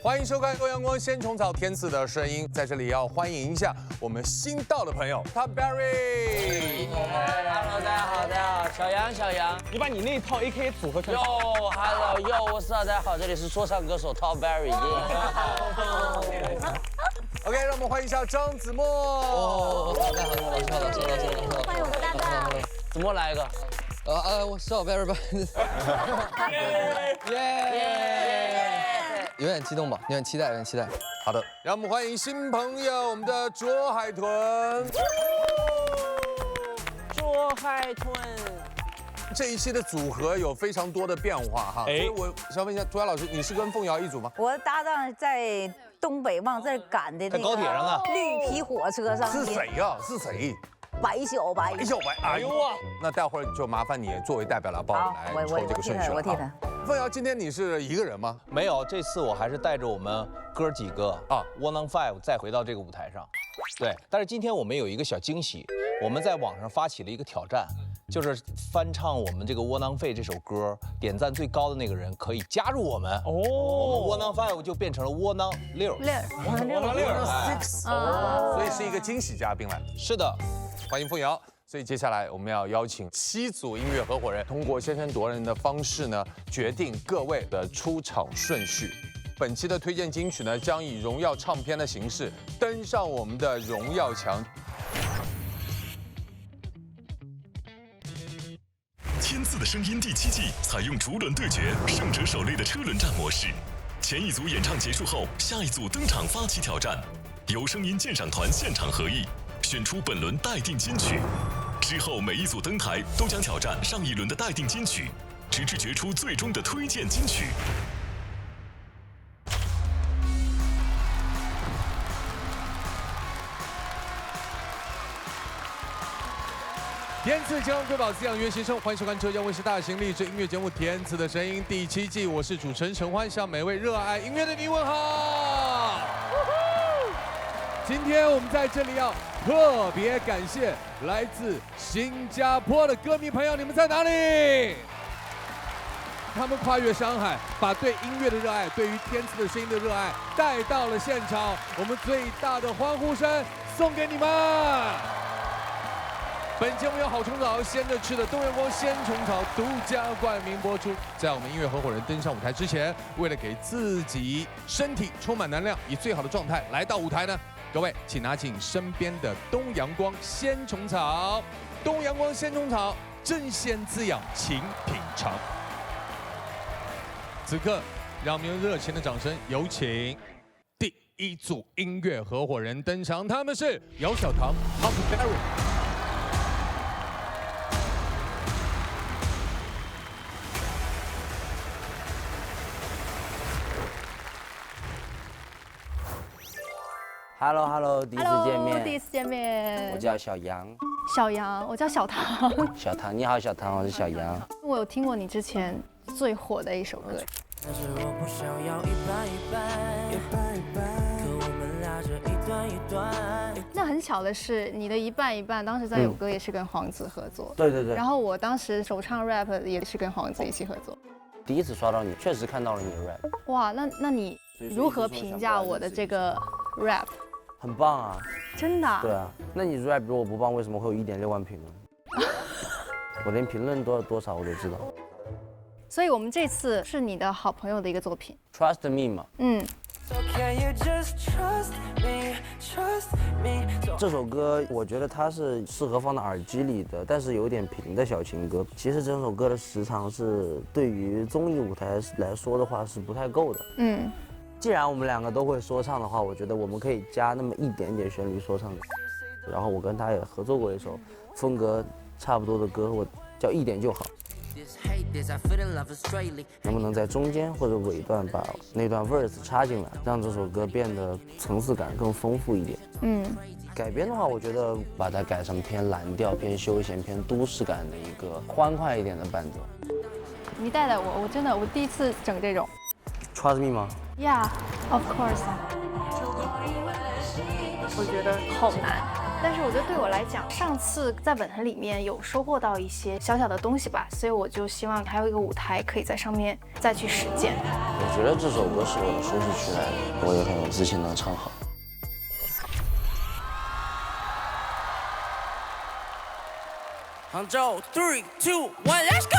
欢迎收看欧阳光先虫草天赐的声音，在这里要欢迎一下我们新到的朋友 Top Berry。Hello， 大家好，小杨，你把你那一套 AKA 组合成。Hello，What's up， 大家好，这里是说唱歌手 Top Berry。OK， 让我们欢迎一下张子墨。大家好，欢迎我的搭档。子墨来一个。我是小 Berry 吧。有点激动吧？有点期待。好的，让我们欢迎新朋友，我们的卓海豚。卓海豚。这一期的组合有非常多的变化哈，所以我想问一下卓雅老师，你是跟凤瑶一组吗？我的搭档在东北往这儿赶的那个高铁上啊，绿皮火车上。是谁呀？是谁？白小白。哎呦啊！那待会儿就麻烦你作为代表来帮我们来抽这个顺序了。我替他。凤瑶，今天你是一个人吗？没有，这次我还是带着我们哥几个啊，窝囊 Five 再回到这个舞台上。对，但是今天我们有一个小惊喜，我们在网上发起了一个挑战，就是翻唱我们这个窝囊废这首歌，点赞最高的那个人可以加入我们。哦，我们窝囊 Five 就变成了窝囊6。窝囊6，所以是一个惊喜嘉宾来。是的，欢迎凤瑶。所以接下来我们要邀请7组音乐合伙人，通过先声夺人的方式呢，决定各位的出场顺序。本期的推荐金曲呢，将以荣耀唱片的形式登上我们的荣耀墙。天赐的声音第7季采用逐轮对决、胜者首擂的车轮战模式。前一组演唱结束后，下一组登场发起挑战，由声音鉴赏团现场合议，选出本轮待定金曲。之后每一组登台都将挑战上一轮的待定金曲，直至决出最终的推荐金曲。天赐健康瑰宝滋养悦新生，欢迎收看浙江卫视大型励志音乐节目《天赐的声音》第7季，我是主持人陈欢，向每位热爱音乐的你问好。今天我们在这里要特别感谢来自新加坡的歌迷朋友，你们在哪里？他们跨越山海，把对音乐的热爱，对于天赐的声音的热爱带到了现场，我们最大的欢呼声送给你们。本节目由好虫草鲜着吃的东阳光鲜虫草独家冠名播出。在我们音乐合伙人登上舞台之前，为了给自己身体充满能量，以最好的状态来到舞台呢，各位请拿起身边的东阳光鲜虫草。东阳光鲜虫草，真鲜滋养，请品尝。此刻，让我们用热情的掌声，有请第1组音乐合伙人登场，他们是姚小棠、Top Berry。Hello， 第一次见面。我叫小杨。小杨，我叫小唐。小唐，你好，小唐，我是小杨。我有听过你之前最火的一首歌。但是我不想要一半，可我们俩这一段一段。那很巧的是，你的一半一半，当时在有歌也是跟黄子合作。对。然后我当时首唱 rap 也是跟黄子一起合作。第一次刷到你，确实看到了你的 rap。哇，那你如何评价我的这个 rap？很棒啊！真的？对啊，那你 rap 如果不棒，为什么会有1.6万评论？我连评论多少我都知道。所以我们这次是你的好朋友的一个作品。Trust me 嘛。这首歌我觉得它是适合放到耳机里的，但是有点平的小情歌。其实整首歌的时长是对于综艺舞台来说的话是不太够的。既然我们2个都会说唱的话，我觉得我们可以加那么一点点旋律说唱的。然后我跟他也合作过一首风格差不多的歌，我叫一点就好。能不能在中间或者尾段把那段 verse 插进来，让这首歌变得层次感更丰富一点？改编的话，我觉得把它改成偏蓝调、偏休闲、偏都市感的一个欢快一点的伴奏。你带带我，我第一次整这种。Trust me 吗？ Yeah, of course. 我觉得好难。但是我觉得对我来讲，上次在吻痕里面有收获到一些小小的东西吧，所以我就希望还有一个舞台可以在上面再去实践。我觉得这首歌是我的舒适区来的，我也很有自信能唱好。杭州，3、2、1，Let's go！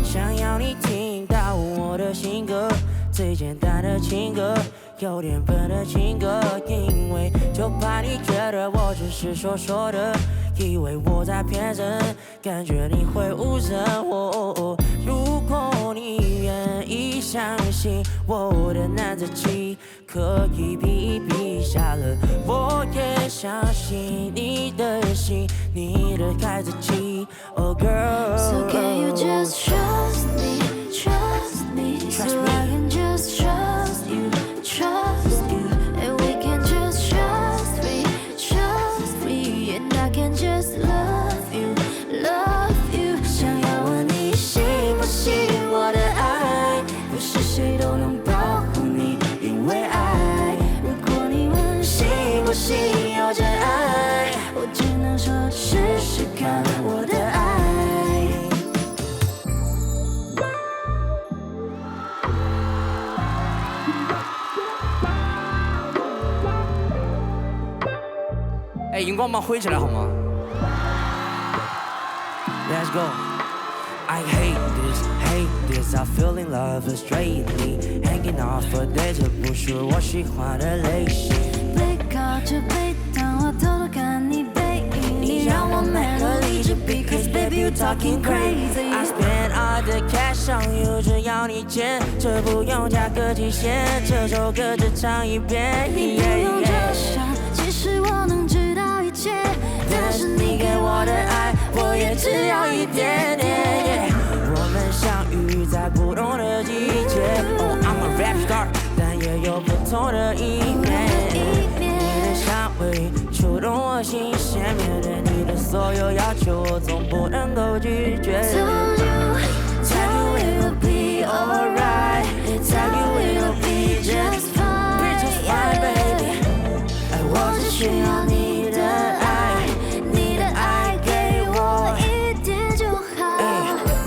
想要你听到我的新歌，最简单的情歌，有点笨的情歌，因为就怕你觉得我只是说的，以为我在骗人，感觉你会误认我。如果你愿意相信我的男子气，可以比一比下了，我也相信你的心，你的孩子气。Oh girl, so can you just trust me, trust me, so I can just trust you, and we can just trust me, and I can just love you, love you。想要问你信不信我的爱，不是谁都能保护你，因为爱。如果你问信不信有真爱，我只能说试试看我的爱。哎，荧光棒挥起来好吗 ？Let's go。I hate this, I feel in love straightly, hanging off a day， 这不是我喜欢的类型。背靠着背，当我偷偷看你背影，你让我没了理智 ，because baby you talking crazy。 I spend all the cash on you， 只要你捡，这不用价格极限，这首歌只唱一遍。你不用多想，其实我能知道一切，但是你给我的爱，我也只要一点点。我们相遇在不同的季节。Oh, I'm a rap star， 但也有不同的一面。你的香味触动我心弦，面对你的所有要求，我总不能够拒绝。Tell you it will be alright, tell you it will be just fine, baby。我只需要你的爱，你的爱给我一点就好。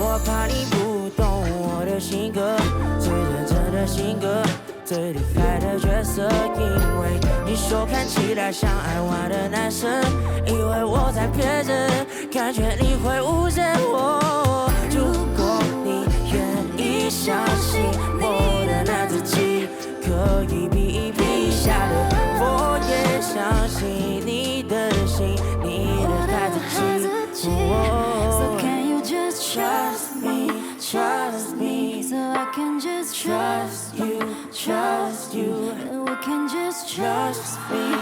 我怕你不懂我的性格，最认真的性格，最厉害的角色，因为你说看起来像爱玩的男生，以为我在骗人，感觉你会误认我。如果你愿意相信我的男子气，可以比一比下的，我也相信你的心，你的孩子气。So can you just trust me, trust me, so I can just trust you, and we can just trust me,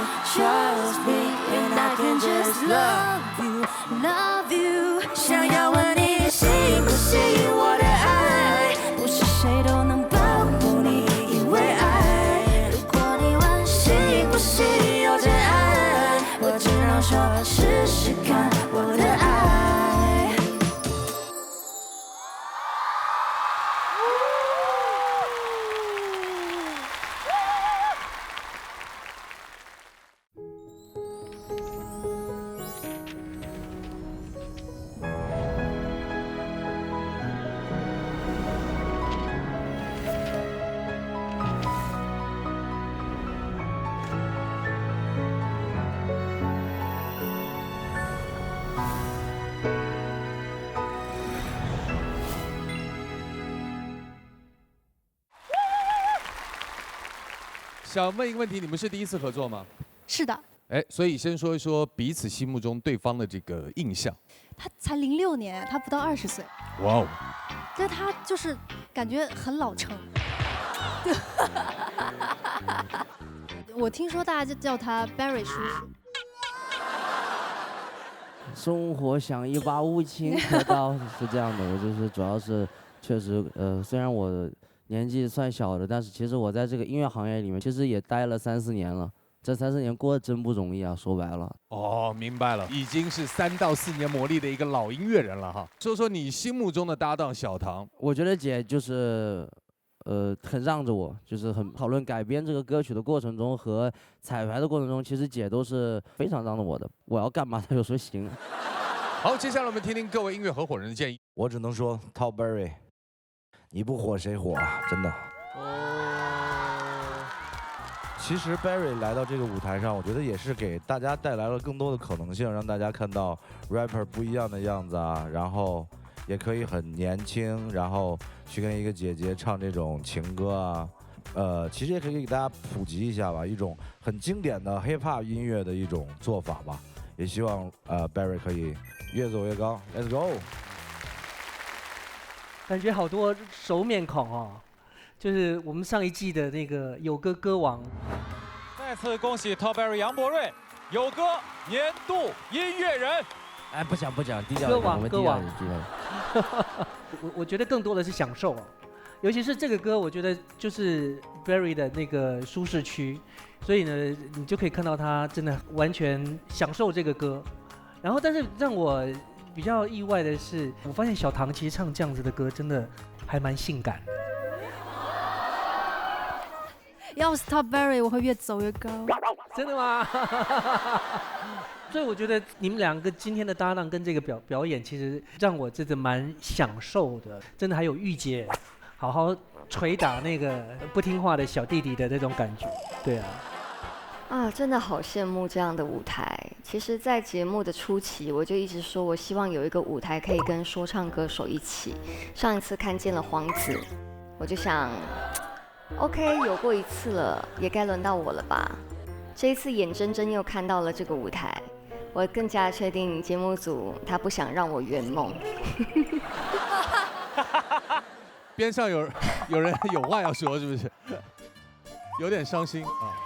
and I can just love you。 想要问你信不信我的爱，不是谁都能保护你，因为爱。如果你问信不信有真爱，我只能说试试看我的爱。想问一个问题，你们是第一次合作吗？是的。哎，所以先说一说彼此心目中对方的这个印象。他才06年，他不到20岁。哇哦！但他就是感觉很老成。我听说大家就叫他 Barry 叔叔。生活像一把无情的刀，是这样的。我就是主要是确实，虽然我年纪算小的，但是其实我在这个音乐行业里面其实也待了3、4年了。这30年过得真不容易啊，说白了。哦，明白了，已经是3到4年磨砺的一个老音乐人了哈。说说你心目中的搭档小唐。我觉得姐就是，很让着我，就是很讨论改编这个歌曲的过程中和彩排的过程中，其实姐都是非常让着我的。我要干嘛，她就说行。好，接下来我们听听各位音乐合伙人的建议。我只能说 ，Top Berry， 你不火谁火啊？真的。其实 Berry 来到这个舞台上，我觉得也是给大家带来了更多的可能性，让大家看到 rapper 不一样的样子啊，然后也可以很年轻，然后去跟一个姐姐唱这种情歌啊，其实也可以给大家普及一下吧，一种很经典的 hip hop 音乐的一种做法吧，也希望Berry 可以越走越高 ，Let's go。感觉好多熟面孔哦。就是我们上一季的那个有歌歌王，再次恭喜 Top Berry 杨博瑞有歌年度音乐人。哎，不讲，低调歌王。我觉得更多的是享受啊，尤其是这个歌，我觉得就是 Berry 的那个舒适区，所以呢，你就可以看到他真的完全享受这个歌。然后，但是让我比较意外的是，我发现小唐其实唱这样子的歌，真的还蛮性感的。要是 Top Berry， 我会越走越高。真的吗？所以我觉得你们2个今天的搭档跟这个表演，其实让我真的蛮享受的。真的还有御姐好好捶打那个不听话的小弟弟的那种感觉。对啊。啊，真的好羡慕这样的舞台。其实，在节目的初期，我就一直说我希望有一个舞台可以跟说唱歌手一起。上一次看见了黄子，我就想。OK， 有过一次了，也该轮到我了吧？这一次眼睁睁又看到了这个舞台，我更加确定节目组他不想让我圆梦。边上有人有话要说，是不是？有点伤心啊。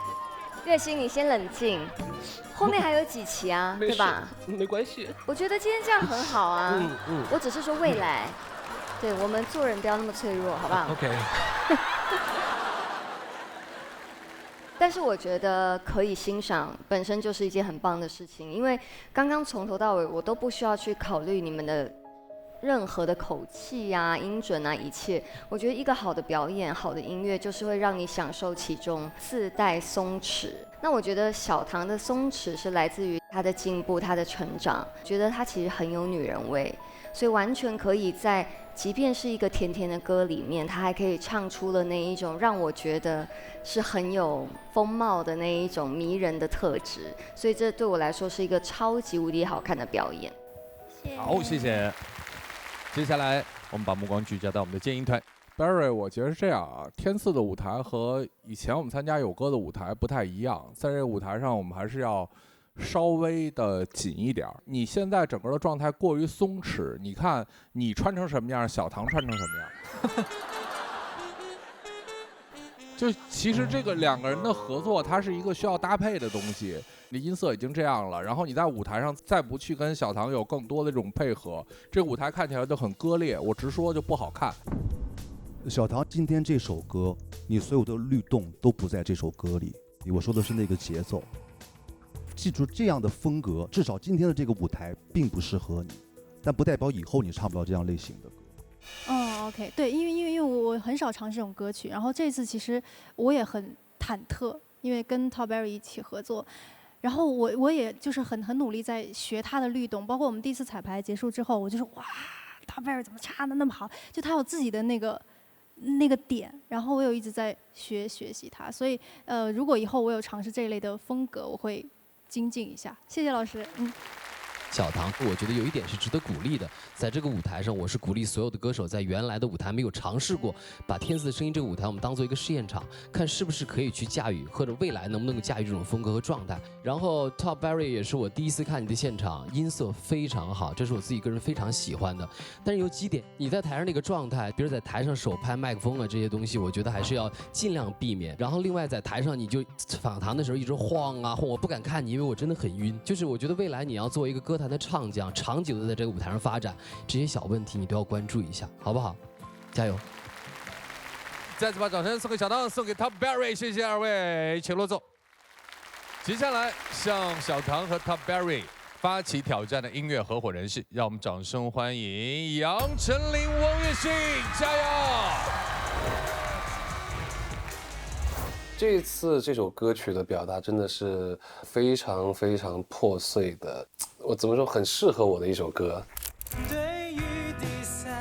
月心，你先冷静，后面还有几期啊，对吧？没关系。我觉得今天这样很好啊。我只是说未来，对我们做人不要那么脆弱，好不好 ？OK。但是我觉得可以欣赏本身就是一件很棒的事情，因为刚刚从头到尾我都不需要去考虑你们的任何的口气啊、音准啊，一切。我觉得一个好的表演、好的音乐，就是会让你享受其中，自带松弛。那我觉得小唐的松弛是来自于他的进步、他的成长，觉得他其实很有女人味，所以完全可以在即便是一个甜甜的歌里面，他还可以唱出了那一种让我觉得是很有风貌的那一种迷人的特质，所以这对我来说是一个超级无敌好看的表演。好，谢谢。接下来我们把目光聚焦到我们的建音团。Berry， 我觉得是这样啊，天赐的舞台和以前我们参加有歌的舞台不太一样，在这个舞台上我们还是要稍微的紧一点。你现在整个的状态过于松弛，你看你穿成什么样，小唐穿成什么样。就其实这个2个人的合作，它是一个需要搭配的东西。你的音色已经这样了，然后你在舞台上再不去跟小唐有更多的这种配合，这个舞台看起来就很割裂。我直说就不好看。小唐今天这首歌，你所有的律动都不在这首歌里。我说的是那个节奏。记住这样的风格，至少今天的这个舞台并不适合你，但不代表以后你唱不了这样类型的歌。OK， 对，因为我很少尝试这种歌曲，然后这次其实我也很忐忑，因为跟 Top Berry 一起合作，然后我也就是很努力在学他的律动，包括我们第一次彩排结束之后，我就说哇 ，Top Berry 怎么插的那么好？就他有自己的那个点，然后我有一直在学习他，所以如果以后我有尝试这一类的风格，我会精进一下。谢谢老师，小唐，我觉得有一点是值得鼓励的，在这个舞台上，我是鼓励所有的歌手在原来的舞台没有尝试过，把《天赐的声音》这个舞台我们当做一个试验场，看是不是可以去驾驭，或者未来能不能够驾驭这种风格和状态。然后 Top Berry 也是我第一次看你的现场，音色非常好，这是我自己个人非常喜欢的。但是有几点，你在台上那个状态，比如在台上手拍麦克风啊这些东西，我觉得还是要尽量避免。然后另外在台上你就访谈的时候一直晃啊晃，我不敢看你，因为我真的很晕。就是我觉得未来你要做一个歌坛的唱将，长久的在这个舞台上发展，这些小问题你都要关注一下，好不好？加油！再次把掌声送给小唐，送给 Top Berry， 谢谢2位，请落座。接下来向小唐和 Top Berry 发起挑战的音乐合伙人是，让我们掌声欢迎杨丞琳、王栎鑫，加油！这次这首歌曲的表达真的是非常非常破碎的，我怎么说，很适合我的一首歌。对于第三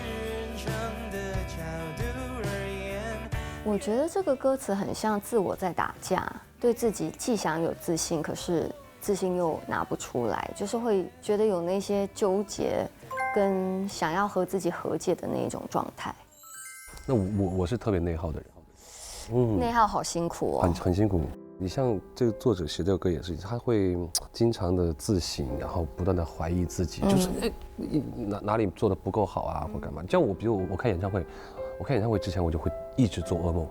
人称的角度而言，我觉得这个歌词很像自我在打架，对自己既想有自信，可是自信又拿不出来，就是会觉得有那些纠结，跟想要和自己和解的那一种状态。那我是特别内耗的人。内耗好辛苦哦，很辛苦。你像这个作者写这个歌也是，他会经常的自省，然后不断的怀疑自己，就是哪里做的不够好啊，或干嘛。像我，比如我开演唱会，之前我就会一直做噩梦。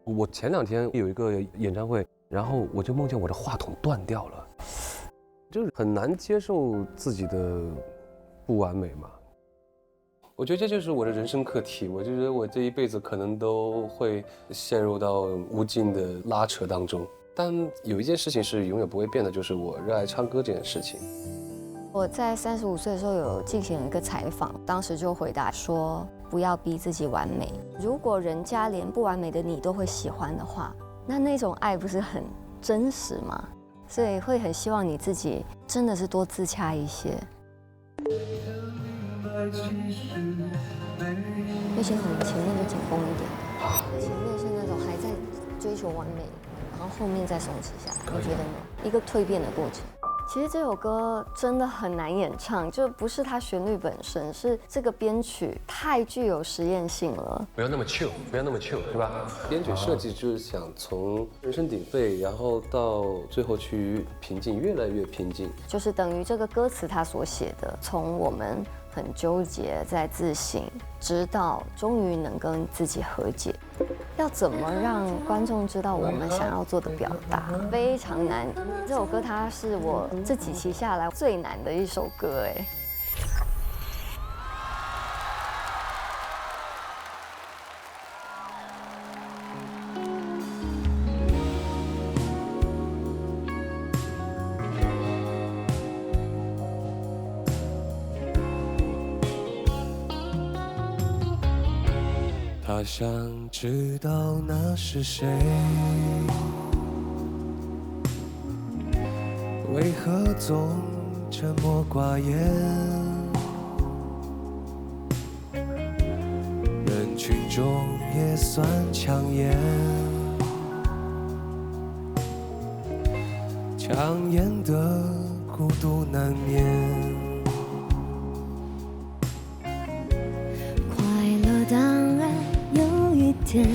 我前2天有一个演唱会，然后我就梦见我的话筒断掉了，就是很难接受自己的不完美嘛。我觉得这就是我的人生课题，我就觉得我这一辈子可能都会陷入到无尽的拉扯当中，但有一件事情是永远不会变的，就是我热爱唱歌这件事情。我在35岁的时候有进行了一个采访，当时就回答说，不要逼自己完美，如果人家连不完美的你都会喜欢的话，那种爱不是很真实吗？所以会很希望你自己真的是多自洽一些。因为前面就紧绷一点，前面是那种还在追求完美，然后后面再松弛下来，你觉得呢？一个蜕变的过程。其实这首歌真的很难演唱，就不是它旋律本身，是这个编曲太具有实验性了。不要那么 chill， 是吧？编曲设计就是想从人声鼎沸，然后到最后去平静，越来越平静。就是等于这个歌词它所写的，从我们很纠结在自省，直到终于能跟自己和解。要怎么让观众知道我们想要做的表达，非常难。这首歌它是我这几期下来最难的一首歌，哎。他想知道那是谁，为何总沉默寡言？人群中也算抢眼，抢眼的孤独难免。快乐当然有一天，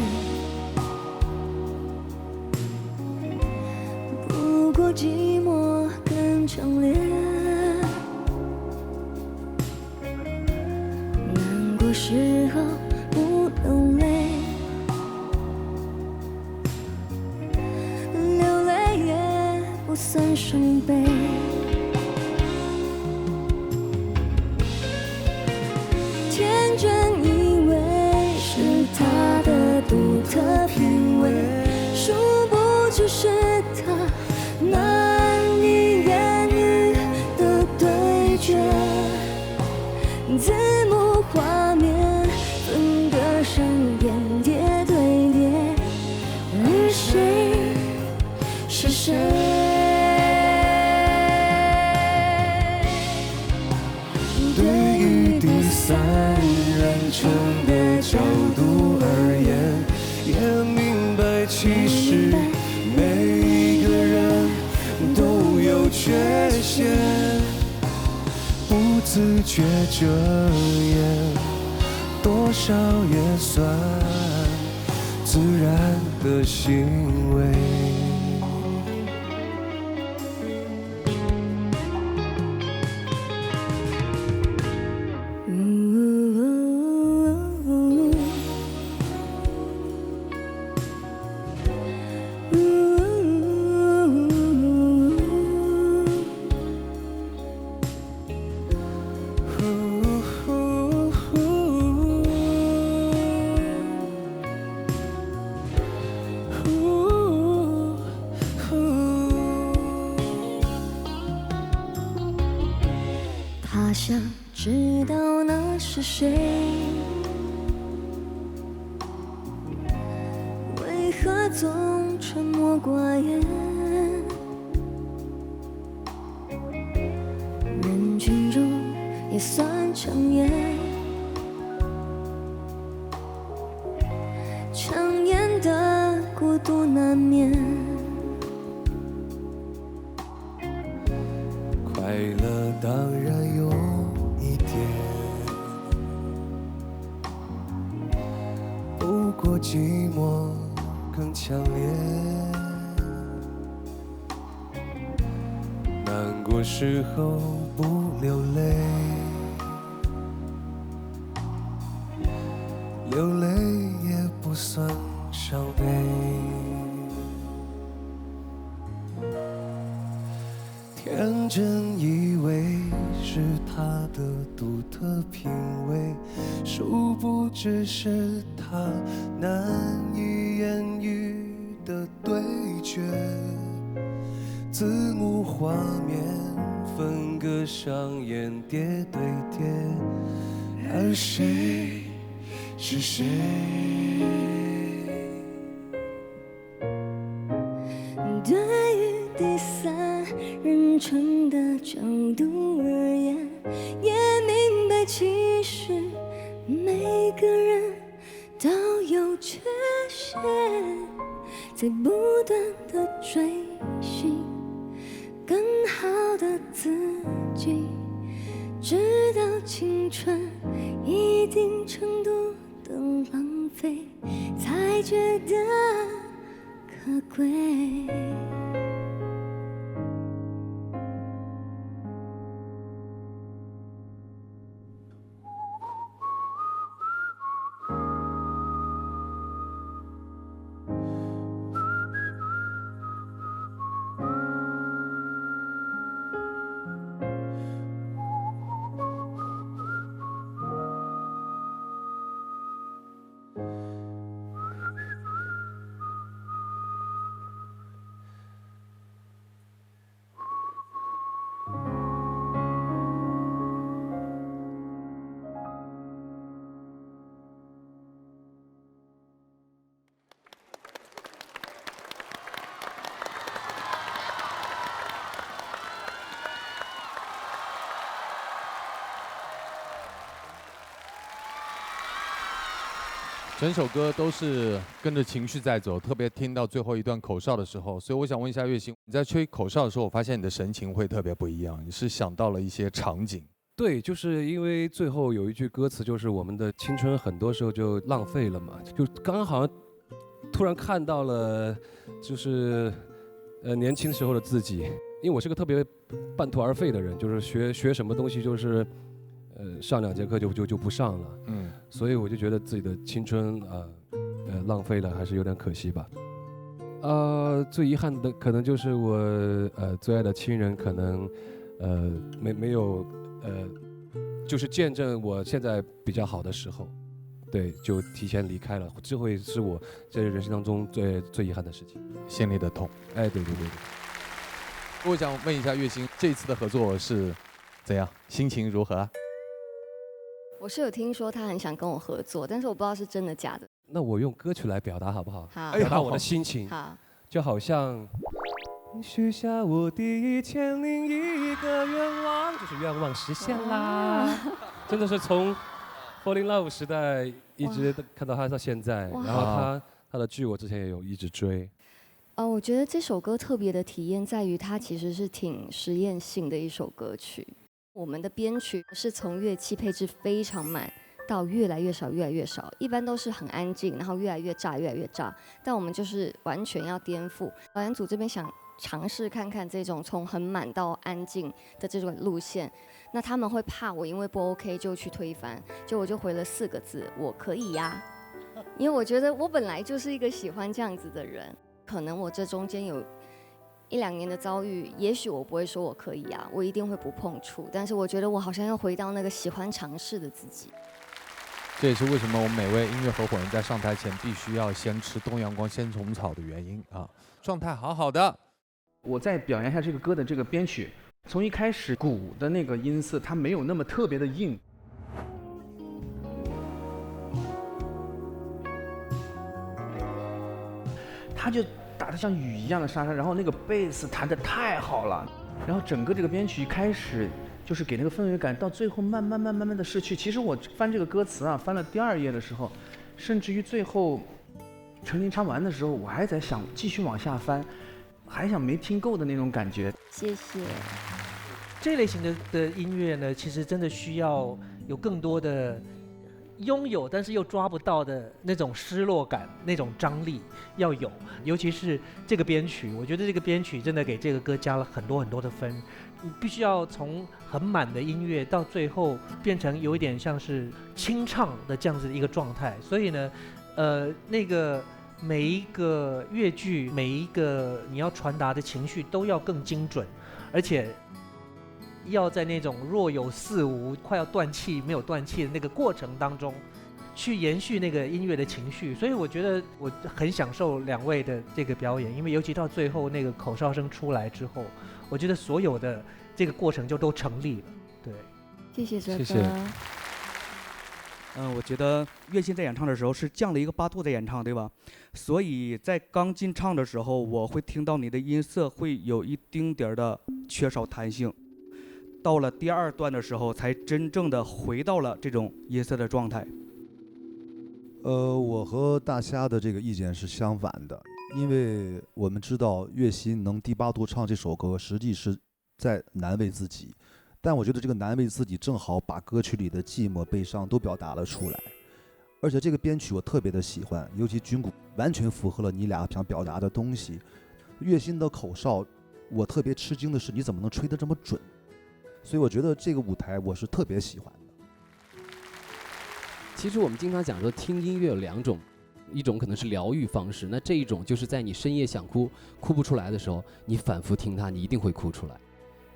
不过寂寞更强烈。难过时候不流泪，流泪也不算伤悲。天真以为是他的独特品味，殊不知是他难以言喻的对决。字幕画面分割成点叠对叠，而谁是谁？对于第三人称的角度而言，也明白其实每个人都有缺陷，不自觉遮掩，多少也算自然的行为。想知道那是谁，为何总沉默寡言？人群中也算抢眼，抢眼的孤独难免。快乐当然有一点，不过寂寞更强烈。难过时候不流泪，流泪也不算伤悲。天真以为是他的独特品味，殊不知是他难以言语的对决。字幕画面分割上演叠对叠，而谁是谁？对于第三人称的角度而言，也明白其实每个人都有缺陷，在不断的追寻更好的自己，直到青春一定程度的浪费，才觉得可贵。整首歌都是跟着情绪在走，特别听到最后一段口哨的时候，所以我想问一下月星，你在吹口哨的时候，我发现你的神情会特别不一样，你是想到了一些场景？对，就是因为最后有一句歌词，就是我们的青春很多时候就浪费了嘛，就刚刚好像突然看到了，就是年轻时候的自己，因为我是个特别半途而废的人，就是学什么东西就是上2节课就不上了，所以我就觉得自己的青春浪费了，还是有点可惜吧。最遗憾的可能就是我最爱的亲人可能没有就是见证我现在比较好的时候，对，就提前离开了，这会是我在人生当中最遗憾的事情，心里的痛。哎，对。我想问一下月星，这次的合作是怎样？心情如何啊？我是有听说他很想跟我合作，但是我不知道是真的假的。那我用歌曲来表达好不好？好，表达我的心情。好，就好像许下我第1001个愿望，就是愿望实现啦。真的是从 Fall in Love 时代一直看到他到现在，然后他的剧我之前也有一直追。我觉得这首歌特别的体验在于它其实是挺实验性的一首歌曲。我们的编曲是从乐器配置非常满到越来越少，越来越少，一般都是很安静，然后越来越炸，越来越炸。但我们就是完全要颠覆。导演组这边想尝试看看这种从很满到安静的这种路线，那他们会怕我因为不 OK 就去推翻，我就回了4个字：我可以呀。因为我觉得我本来就是一个喜欢这样子的人，可能我这中间有1、2年的遭遇，也许我不会说我可以啊，我一定会不碰触，但是我觉得我好像要回到那个喜欢尝试的自己。这也是为什么我们每位音乐合伙人在上台前必须要先吃东阳光鲜虫草的原因啊！状态好好的。我再表扬一下这个歌的这个编曲，从一开始鼓的那个音色，它没有那么特别的硬。他就打得像雨一样的沙沙，然后那个贝斯弹得太好了，然后整个这个编曲一开始就是给那个氛围感，到最后慢慢的逝去。其实我翻这个歌词啊，翻了第2页的时候，甚至于最后陈琳唱完的时候，我还在想继续往下翻，还想没听够的那种感觉。谢谢。这类型的音乐呢，其实真的需要有更多的拥有，但是又抓不到的那种失落感，那种张力要有。尤其是这个编曲，我觉得这个编曲真的给这个歌加了很多的分。你必须要从很满的音乐到最后变成有一点像是清唱的这样子的一个状态。所以呢，那个每一个乐句，每一个你要传达的情绪都要更精准，而且要在那种若有似无、快要断气没有断气的那个过程当中，去延续那个音乐的情绪。所以我觉得我很享受2位的这个表演，因为尤其到最后那个口哨声出来之后，我觉得所有的这个过程就都成立了。对，谢谢哲哥。谢谢。我觉得月薪在演唱的时候是降了一个8度的演唱，对吧？所以在刚进唱的时候，我会听到你的音色会有一丁点儿的缺少弹性。到了第2段的时候，才真正的回到了这种音色的状态。我和大虾的这个意见是相反的，因为我们知道月薪能低8度唱这首歌，实际是在难为自己。但我觉得这个难为自己，正好把歌曲里的寂寞、悲伤都表达了出来。而且这个编曲我特别的喜欢，尤其军鼓完全符合了你俩想表达的东西。月薪的口哨，我特别吃惊的是你怎么能吹得这么准。所以我觉得这个舞台我是特别喜欢的。其实我们经常讲说听音乐有2种，一种可能是疗愈方式，那这一种就是在你深夜想哭不出来的时候，你反复听它，你一定会哭出来。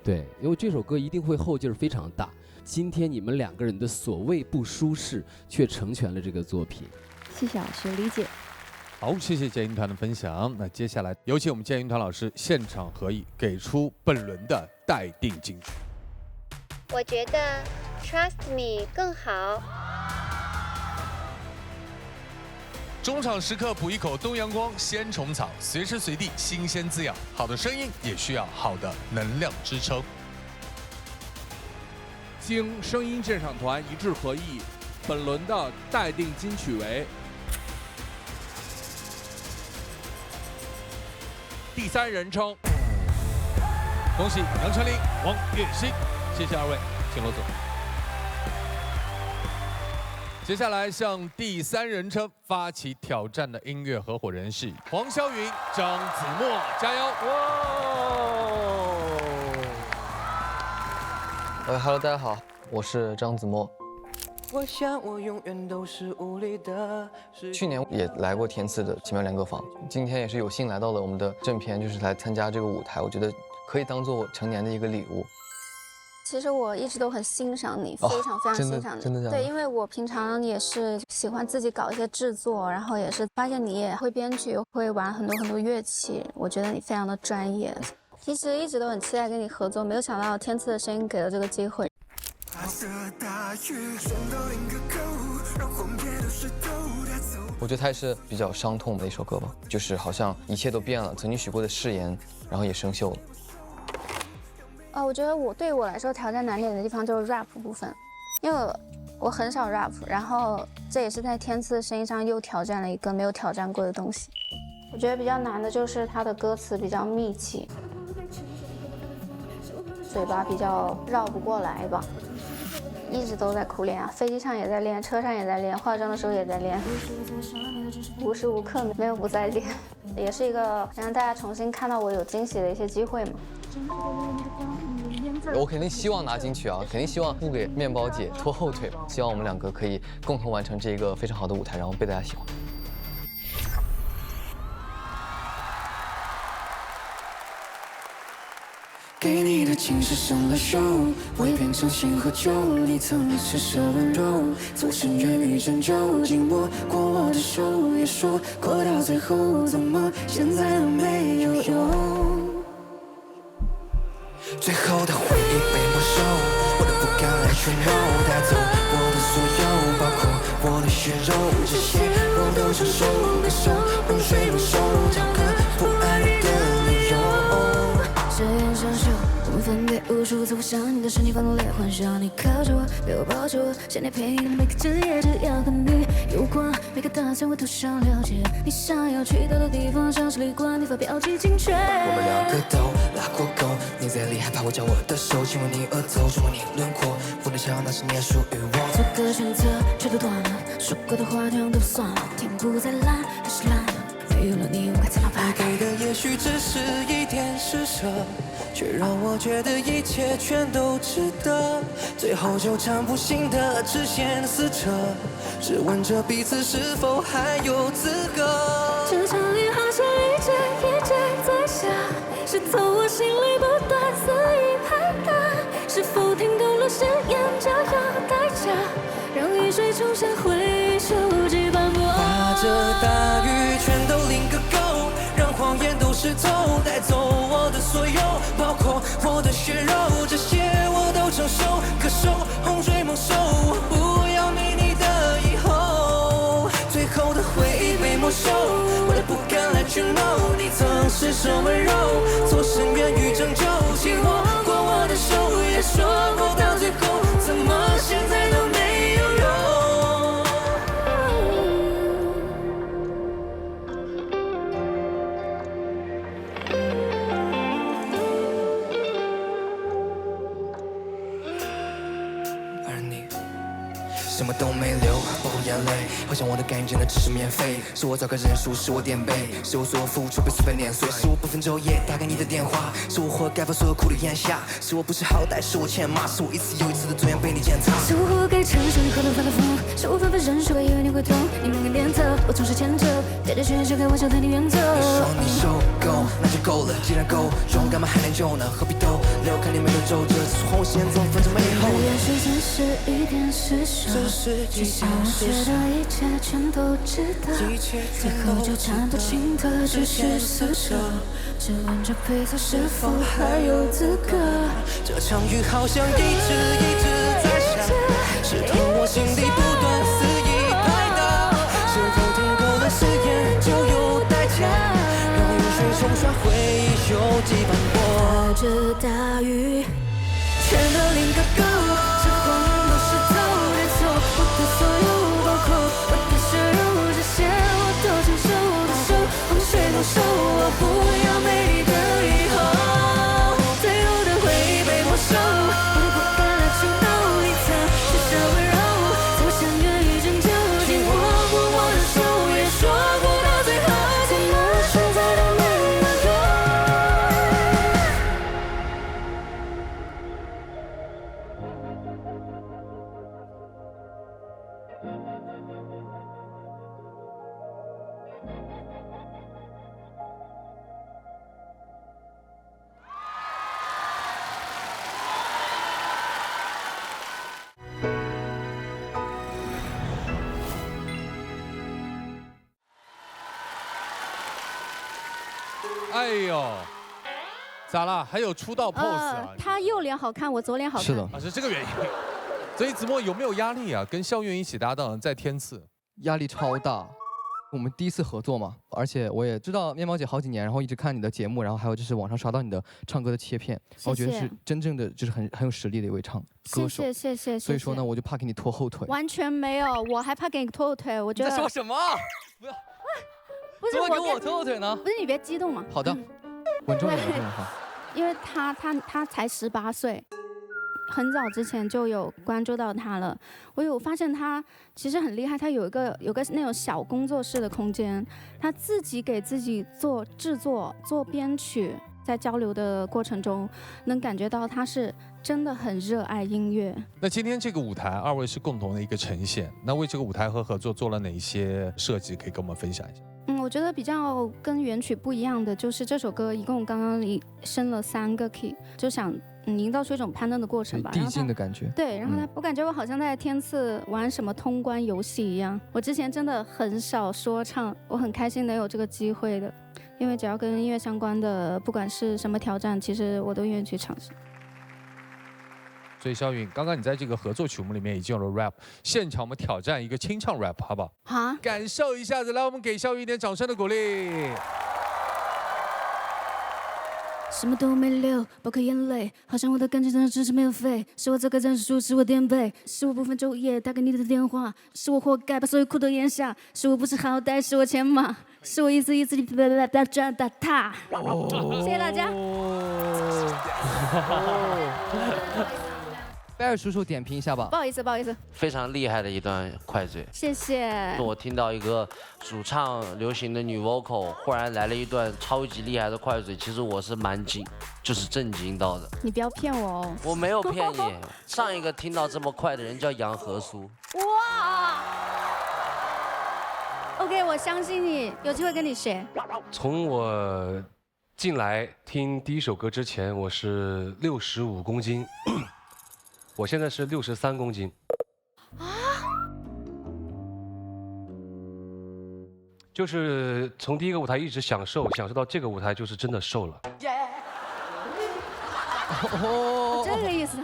对，因为这首歌一定会后劲儿非常大。今天你们2个人的所谓不舒适，却成全了这个作品。谢谢老师理解。好，谢谢剑云团的分享。那接下来有请我们剑云团老师现场合议，给出本轮的待定金曲。我觉得 Trust Me 更好。中场时刻补一口东阳光鲜虫草，随时随地新鲜滋养。好的声音也需要好的能量支撑。经声音鉴赏团一致合议，本轮的待定金曲为第3人称。恭喜杨丞琳、王栎鑫，谢谢2位，请落座。接下来向第3人称发起挑战的音乐合伙人是黄霄云、张子墨，加油！哇！Hello， 大家好，我是张子墨。我想我永远都是无力的。去年也来过填词的奇妙联歌坊，今天也是有幸来到了我们的正片，就是来参加这个舞台。我觉得可以当做我成年的一个礼物。其实我一直都很欣赏你，非常欣赏你。真的假的？对，因为我平常也是喜欢自己搞一些制作，然后也是发现你也会编曲，会玩很多乐器，我觉得你非常的专业。其实一直都很期待跟你合作，没有想到天赐的声音给了这个机会。我觉得它也是比较伤痛的一首歌吧，就是好像一切都变了，曾经许过的誓言，然后也生锈了。我觉得对于我来说挑战难点的地方就是 rap 部分，因为我很少 rap， 然后这也是在天赐的声音上又挑战了一个没有挑战过的东西。我觉得比较难的就是它的歌词比较密集，嘴巴比较绕不过来吧。一直都在苦练啊，飞机上也在练，车上也在练，化妆的时候也在练，无时无刻没有不在练，也是一个让大家重新看到我有惊喜的一些机会嘛。我肯定希望拿金曲啊，肯定希望不给面包姐拖后腿，希望我们2个可以共同完成这个非常好的舞台，然后被大家喜欢。给你的情是生了锈，会变成星和酒。你曾施舍温柔，从深渊与拯救，紧握过我的手，也说过到最后，怎么现在都没有用？最后的回忆被没收，我都不敢来去闹，带走我的所有，包括我的血肉，这些我都承受，感受洪水猛兽，找个不爱你的理由。誓言生锈，我们分别无数次，我想你的身体放烈，幻想你靠着我，被我抱着我，想念陪你的每个日夜，只要和你有关，每个大小我都想了解，你想要去到的地方，像是旅馆，你发表几精确。我们两个都拉过钩，你在厉害，怕我将我的手亲吻你额头，触摸你轮廓，不能想那是你也属于我。做个选择，却都断了，说过的话全都算了，天不再蓝，还是蓝的。没有了你，我该怎么办？你给的也许只是一点施舍，却让我觉得一切全都值得。最后纠缠不清的直线撕扯，只问着彼此是否还有资格。这场雨好像一直在下，是从我心里不断肆意拍打。是否听够了誓言就要代价，让雨水冲向回忆手机斑驳。化着大雨全都淋个够，让谎言都湿透，带走我的所有，包括我的血肉，这些我都承受，可受洪水猛兽，我不要没你的以后。最后的回忆被没收，我都不敢来去闹，你曾施舍温柔，做深渊与拯救，紧握过我的手，也说过到最后，怎么现在都没有用。什么都没流，包括眼泪，好像我的感情真的只是免费。是我早该认输，是我垫背，是我所有付出被随便碾碎，是我不分昼夜打给你的电话，是我活该把所有苦的咽下，是我不识好歹，是我欠骂，是我一次又一次的尊严被你践踏，是我活该承受你喝了发的疯，是我反复认输，以为你会痛，你猛烈点头，我总是牵着，带着全世开玩笑带你远走。你说你受够，那就够了，既然够勇，干嘛还练就呢？何必逗留？看你没有皱褶，这是红线走，反正没后了。也许只是一点施舍，只想我觉得一切全都值得，最后纠缠不清的只是撕扯，只问着彼此是否还有资格。这场雨好像一直在下，湿透我心底不断肆意拍打，是否听够了誓言就有代价，让雨水冲刷回忆锈迹斑驳。打着大雨，全都淋个够，是谎言都湿透，带走我的所有，包括我的血肉，这些我都承受，可受洪水猛兽，我不要没你的以后。最后的回忆被没收，我都不敢来去闹，你曾施舍温柔，在我深渊与拯救，紧握过我的手，也说过到最后，怎么现在都没有用。哎呦，咋啦？还有出道 pose 啊？他右脸好看，我左脸好看。是的啊，是这个原因。所以子墨有没有压力啊？跟孝运一起搭档在天赐，压力超大。我们第一次合作嘛，而且我也知道面包姐好几年，然后一直看你的节目，然后还有就是网上刷到你的唱歌的切片，我觉得是真正的就是很有实力的一位歌手。谢谢。所以说呢，我就怕给你拖后腿。完全没有，我还怕给你拖后腿。我觉得你在说什么？不要，不是怎么给我拖后腿呢？不是你别激动嘛。好的，稳重点，稳重点哈。因为他才18岁。很早之前就有关注到他了，我有发现他其实很厉害，他有个那种小工作室的空间，他自己给自己做制作、做编曲，在交流的过程中能感觉到他是真的很热爱音乐。那今天这个舞台，二位是共同的一个呈现，那为这个舞台和合作做了哪些设计，可以跟我们分享一下？我觉得比较跟原曲不一样的就是这首歌一共刚刚升了3个 key， 就想营造出一种攀登的过程吧，递进的感觉。对，然后我感觉我好像在天赐玩什么通关游戏一样。我之前真的很少说唱，我很开心能有这个机会的，因为只要跟音乐相关的，不管是什么挑战，其实我都愿意去尝试。所以肖云，刚刚你在这个合作曲目里面已经有了 rap， 现场我们挑战一个清唱 rap， 好不好？好，感受一下子，来，我们给肖云一点掌声的鼓励。什么都没留，包括眼泪，好像我的感情真的只是免费，是我这个战术，是我垫背，是我不分昼夜打给你的电话，是我活该把所有苦都咽下，是我不识好歹，是我欠骂，是我一次一次地转打他。谢谢大家。贝尔叔叔点评一下吧。不好意思，不好意思。非常厉害的一段快嘴。谢谢。我听到一个主唱流行的女 vocal， 忽然来了一段超级厉害的快嘴，其实我是就是震惊到的。你不要骗我哦。我没有骗你。上一个听到这么快的人叫杨和苏。哇 ！OK， 我相信你，有机会跟你学。从我进来听第一首歌之前，我是65公斤。我现在是63公斤，就是从第一个舞台一直享受到这个舞台，就是真的瘦了。哦，这个意思。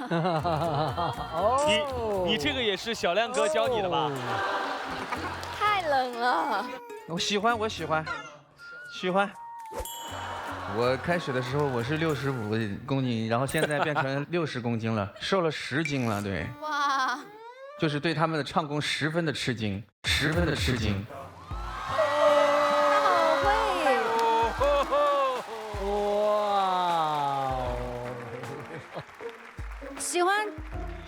你这个也是小亮哥教你的吧？太冷了。我喜欢。我开始的时候我是65公斤，然后现在变成60公斤了，瘦了10斤了，对。哇！就是对他们的唱功十分的吃惊。好会！哇！喜欢。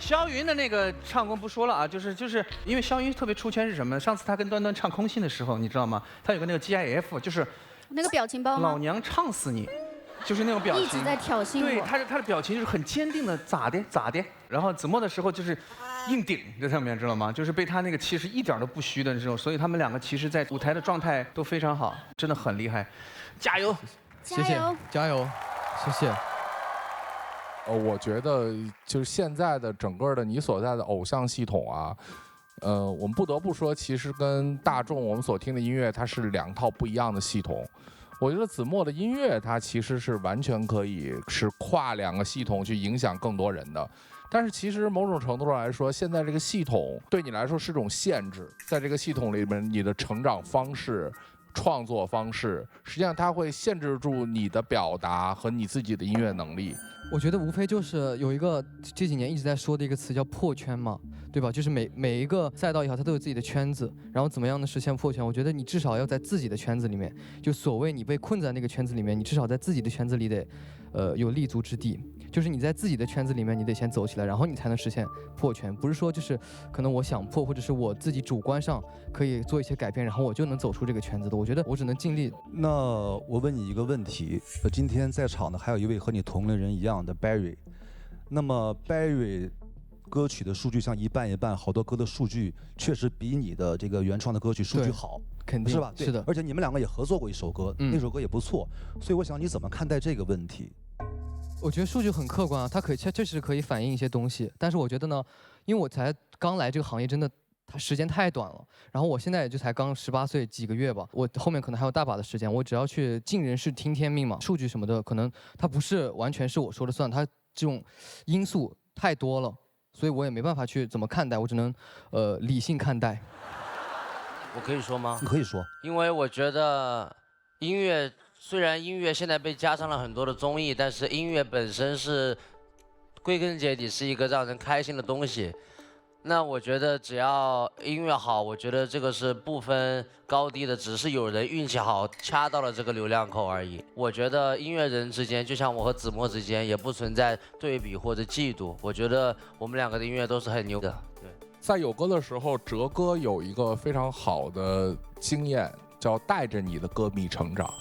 肖云的那个唱功不说了啊，就是因为肖云特别出圈是什么？上次他跟端端唱《空心》的时候，你知道吗？他有个那个 GIF， 就是那个表情包吗？老娘唱死你，就是那种表情，一直在挑衅我。对，他的表情就是很坚定的，咋的。然后子墨的时候就是硬顶在上面，知道吗？就是被他那个气势一点都不虚的这种，所以他们两个其实在舞台的状态都非常好，真的很厉害，加油！谢谢，加油，谢谢。我觉得就是现在的整个的你所在的偶像系统啊，我们不得不说，其实跟大众我们所听的音乐，它是2套不一样的系统。我觉得子墨的音乐，它其实是完全可以是跨2个系统去影响更多人的。但是其实某种程度上来说，现在这个系统对你来说是种限制，在这个系统里面，你的成长方式、创作方式，实际上它会限制住你的表达和你自己的音乐能力。我觉得无非就是有一个这几年一直在说的一个词叫破圈嘛，对吧？就是每一个赛道也好，它都有自己的圈子，然后怎么样的实现破圈？我觉得你至少要在自己的圈子里面，就所谓你被困在那个圈子里面，你至少在自己的圈子里得，有立足之地。就是你在自己的圈子里面，你得先走起来，然后你才能实现破圈。不是说就是可能我想破，或者是我自己主观上可以做一些改变，然后我就能走出这个圈子的。我觉得我只能尽力。那我问你一个问题，今天在场的还有一位和你同龄人一样的 Barry， 那么 Barry 歌曲的数据像一半一半，好多歌的数据确实比你的这个原创的歌曲数据好，肯定是吧？是的。而且你们2个也合作过一首歌，那首歌也不错，所以我想你怎么看待这个问题？我觉得数据很客观啊，它确实可以反映一些东西，但是我觉得呢，因为我才刚来这个行业，真的它时间太短了，然后我现在也就才刚18岁几个月吧，我后面可能还有大把的时间，我只要去尽人事听天命嘛，数据什么的可能它不是完全是我说了算，它这种因素太多了，所以我也没办法去怎么看待，我只能理性看待。我可以说吗？你可以说。因为我觉得音乐。虽然音乐现在被加上了很多的综艺，但是音乐本身是归根结底是一个让人开心的东西。那我觉得只要音乐好，我觉得这个是不分高低的，只是有人运气好掐到了这个流量口而已。我觉得音乐人之间，就像我和子墨之间，也不存在对比或者嫉妒。我觉得我们2个的音乐都是很牛的。对，在有歌的时候，哲哥有一个非常好的经验，叫带着你的歌迷成长。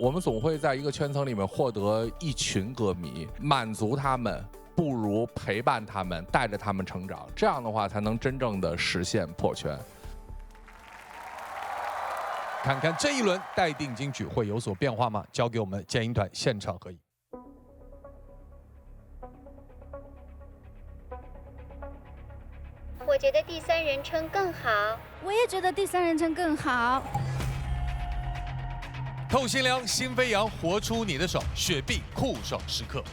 我们总会在一个圈层里面获得一群歌迷，满足他们不如陪伴他们，带着他们成长，这样的话才能真正的实现破圈。看看这一轮待定金曲会有所变化吗？交给我们剑鹰团现场合影。我觉得第3人称更好。我也觉得第3人称更好。透心凉，心飞扬，活出你的手，雪碧酷爽时刻。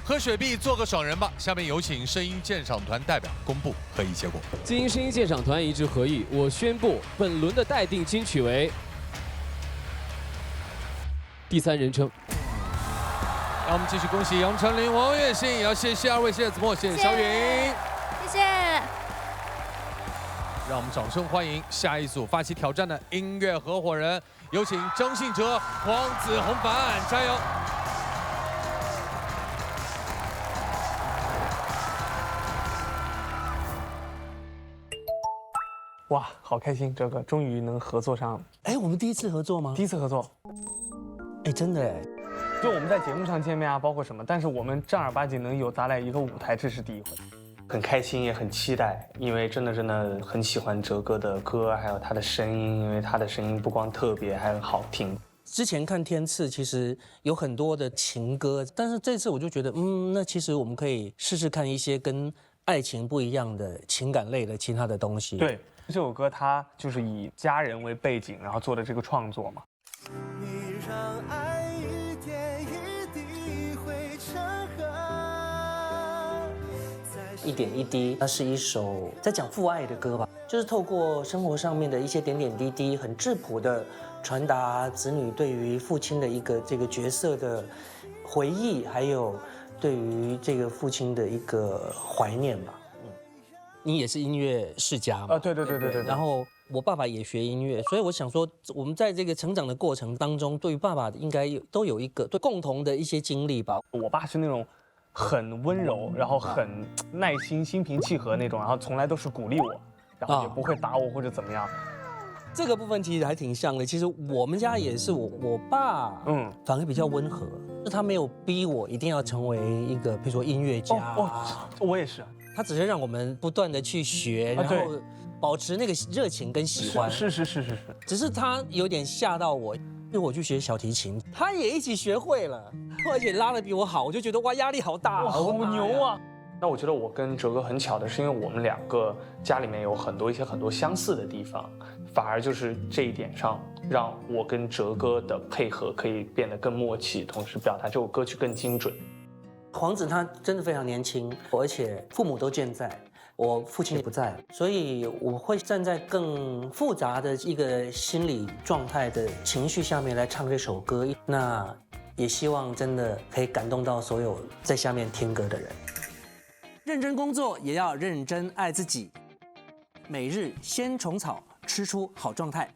喝水币做个爽人吧。下面有请声音鉴赏团代表公布合议结果。经声音鉴赏团一致合议，我宣布本轮的待定金曲为第三人称。让我们继续恭喜杨丞琳、王栎鑫，也要谢谢2位，谢谢子墨，谢谢小允，谢谢。让我们掌声欢迎下一组发起挑战的音乐合伙人，有请张信哲、黄子弘凡，加油！哇，好开心，哲哥终于能合作上了。哎，我们第一次合作吗？第一次合作。哎，真的哎。就我们在节目上见面啊，包括什么，但是我们正儿八经能有咱俩一个舞台，这是第一回。很开心，也很期待，因为真的很喜欢哲哥的歌，还有他的声音，因为他的声音不光特别，还很好听。之前看天赐其实有很多的情歌，但是这次我就觉得，那其实我们可以试试看一些跟爱情不一样的情感类的其他的东西。对，这首歌它就是以家人为背景，然后做的这个创作嘛。你让爱一点一滴汇成河。一点一滴，它是一首在讲父爱的歌吧，就是透过生活上面的一些点点滴滴，很质朴的传达子女对于父亲的一个这个角色的回忆，还有对于这个父亲的一个怀念吧。你也是音乐世家嘛？对。然后我爸爸也学音乐，所以我想说，我们在这个成长的过程当中，对于爸爸应该都有一个对共同的一些经历吧。我爸是那种很温柔，然后很耐心、心平气和那种，然后从来都是鼓励我，然后也不会打我或者怎么样。这个部分其实还挺像的。其实我们家也是我爸，反而比较温和，他没有逼我一定要成为一个，比如说音乐家。我也是。他只是让我们不断的去学，然后保持那个热情跟喜欢。是。只是他有点吓到我，因为我去学小提琴，他也一起学会了，而且拉得比我好，我就觉得哇，压力好大，哇，好牛啊！那我觉得我跟哲哥很巧的是，因为我们两个家里面有很多相似的地方，反而就是这一点上，让我跟哲哥的配合可以变得更默契，同时表达这首歌曲更精准。黄子他真的非常年轻，而且父母都健在，我父亲也不在，所以我会站在更复杂的一个心理状态的情绪下面来唱这首歌。那也希望真的可以感动到所有在下面听歌的人。认真工作也要认真爱自己，每日先虫草，吃出好状态。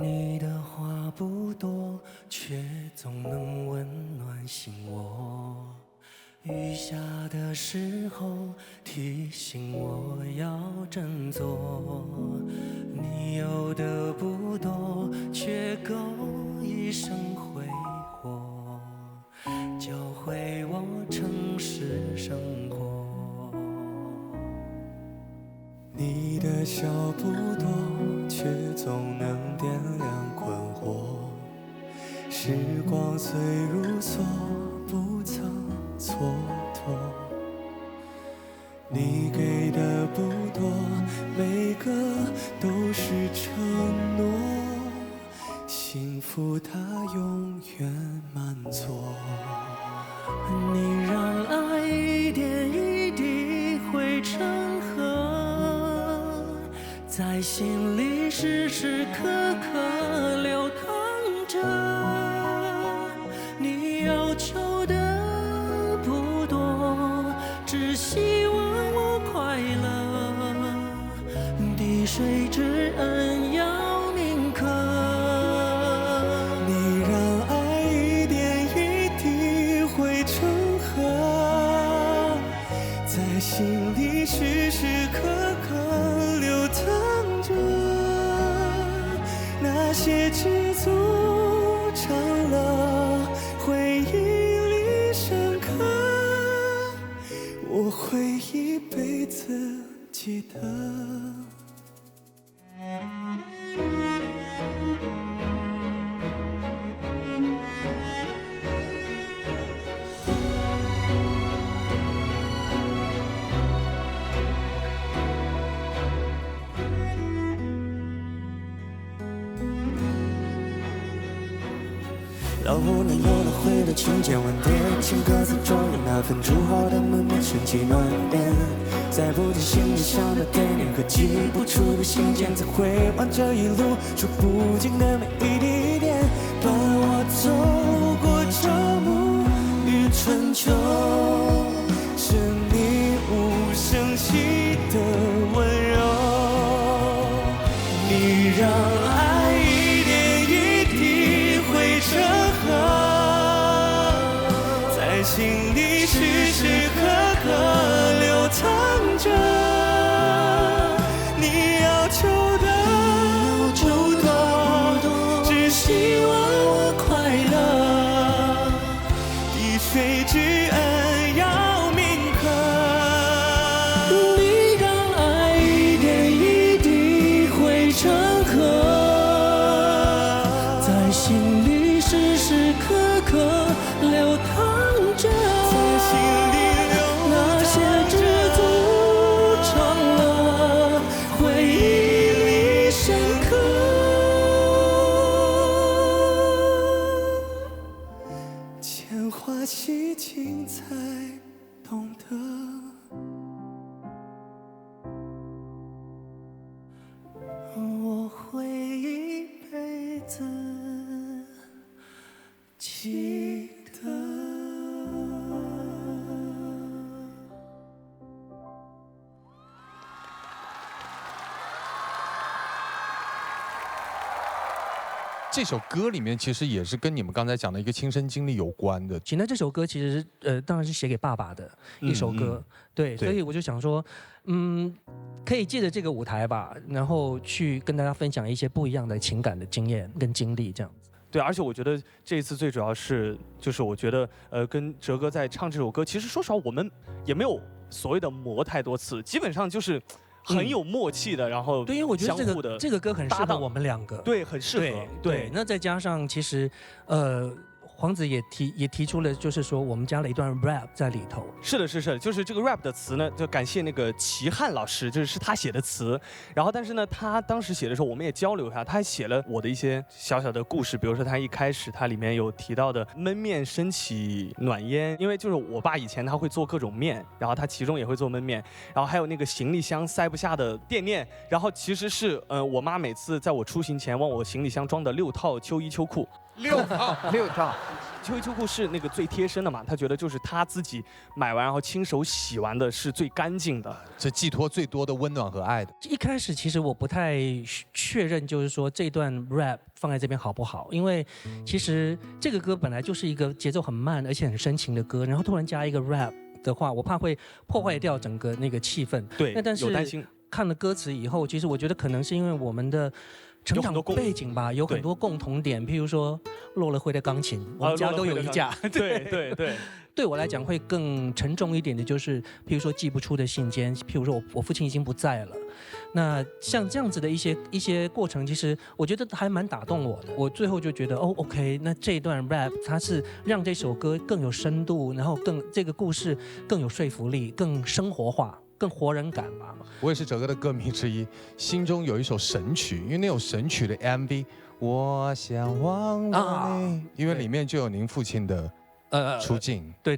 你的话不多，却总能温暖心窝。雨下的时候，提醒我要振作。你有的不多，却够一生挥霍，教会我诚实生活。你的笑不多，却总能点亮困惑。时光虽如梭，不曾蹉跎。你给的不多，每个都是承诺。幸福它永远满座。你让爱一点一滴汇成河，在心里时时刻刻流淌着。你要求的不多，只希望我快乐。滴水之恩要铭刻。你让爱一点一滴汇成河，在心里时时刻刻流淌着。老屋内落了灰的琴键晚点，情歌词中有那份煮好的闷闷升起暖点，在不进心里想的点点和记不出的信件，才会往这一路数不尽的每一滴点，伴我走过这暮与春秋，是你无声息的温柔，你让爱一点一滴汇成河，在心里时时刻刻流淌着，你要求的不多，只希望我快乐，滴水之恩要铭刻，你让爱一点一滴汇成河，在心里时时刻刻流淌着，在心里那些只足长了回忆里深刻，千花细尽才懂得，我会一辈子记得。这首歌里面其实也是跟你们刚才讲的一个亲身经历有关的。其实这首歌其实当然是写给爸爸的一首歌，对，所以我就想说，可以借着这个舞台吧，然后去跟大家分享一些不一样的情感的经验跟经历，这样子。对，而且我觉得这一次最主要是，就是我觉得跟哲哥在唱这首歌，其实说实话我们也没有所谓的磨太多次，基本上就是很有默契的，然后对，因为我觉得这个歌很适合我们两个，对，很适合。对，那再加上其实黄子也提出了，就是说我们加了一段 rap 在里头。是的，就是这个 rap 的词呢，就感谢那个齐汉老师，就是他写的词。然后，但是呢，他当时写的时候，我们也交流一下，他还写了我的一些小小的故事，比如说他一开始他里面有提到的焖面升起暖烟，因为就是我爸以前他会做各种面，然后他其中也会做焖面，然后还有那个行李箱塞不下的垫面，然后其实是我妈每次在我出行前往我行李箱装的6套秋衣秋裤。6套秋衣秋裤是那个最贴身的嘛，他觉得就是他自己买完然后亲手洗完的是最干净的，这寄托最多的温暖和爱的。一开始其实我不太确认，就是说这段 rap 放在这边好不好，因为其实这个歌本来就是一个节奏很慢而且很深情的歌，然后突然加一个 rap 的话，我怕会破坏掉整个那个气氛。对，那但是有担心。看了歌词以后，其实我觉得可能是因为我们的成长背景吧，有很多共同点，譬如说落了灰的钢琴，我们家都有一架。对。对我来讲会更沉重一点的就是，譬如说寄不出的信笺，譬如说我父亲已经不在了，那像这样子的一些过程，其实我觉得还蛮打动我的。我最后就觉得OK， 那这一段 rap 它是让这首歌更有深度，然后这个故事更有说服力，更生活化。更活人感吧。我也是哲哥的歌迷之一，心中有一首神曲，因为那首神曲的 MV， 我想忘了你，因为里面就有您父亲的出镜。对。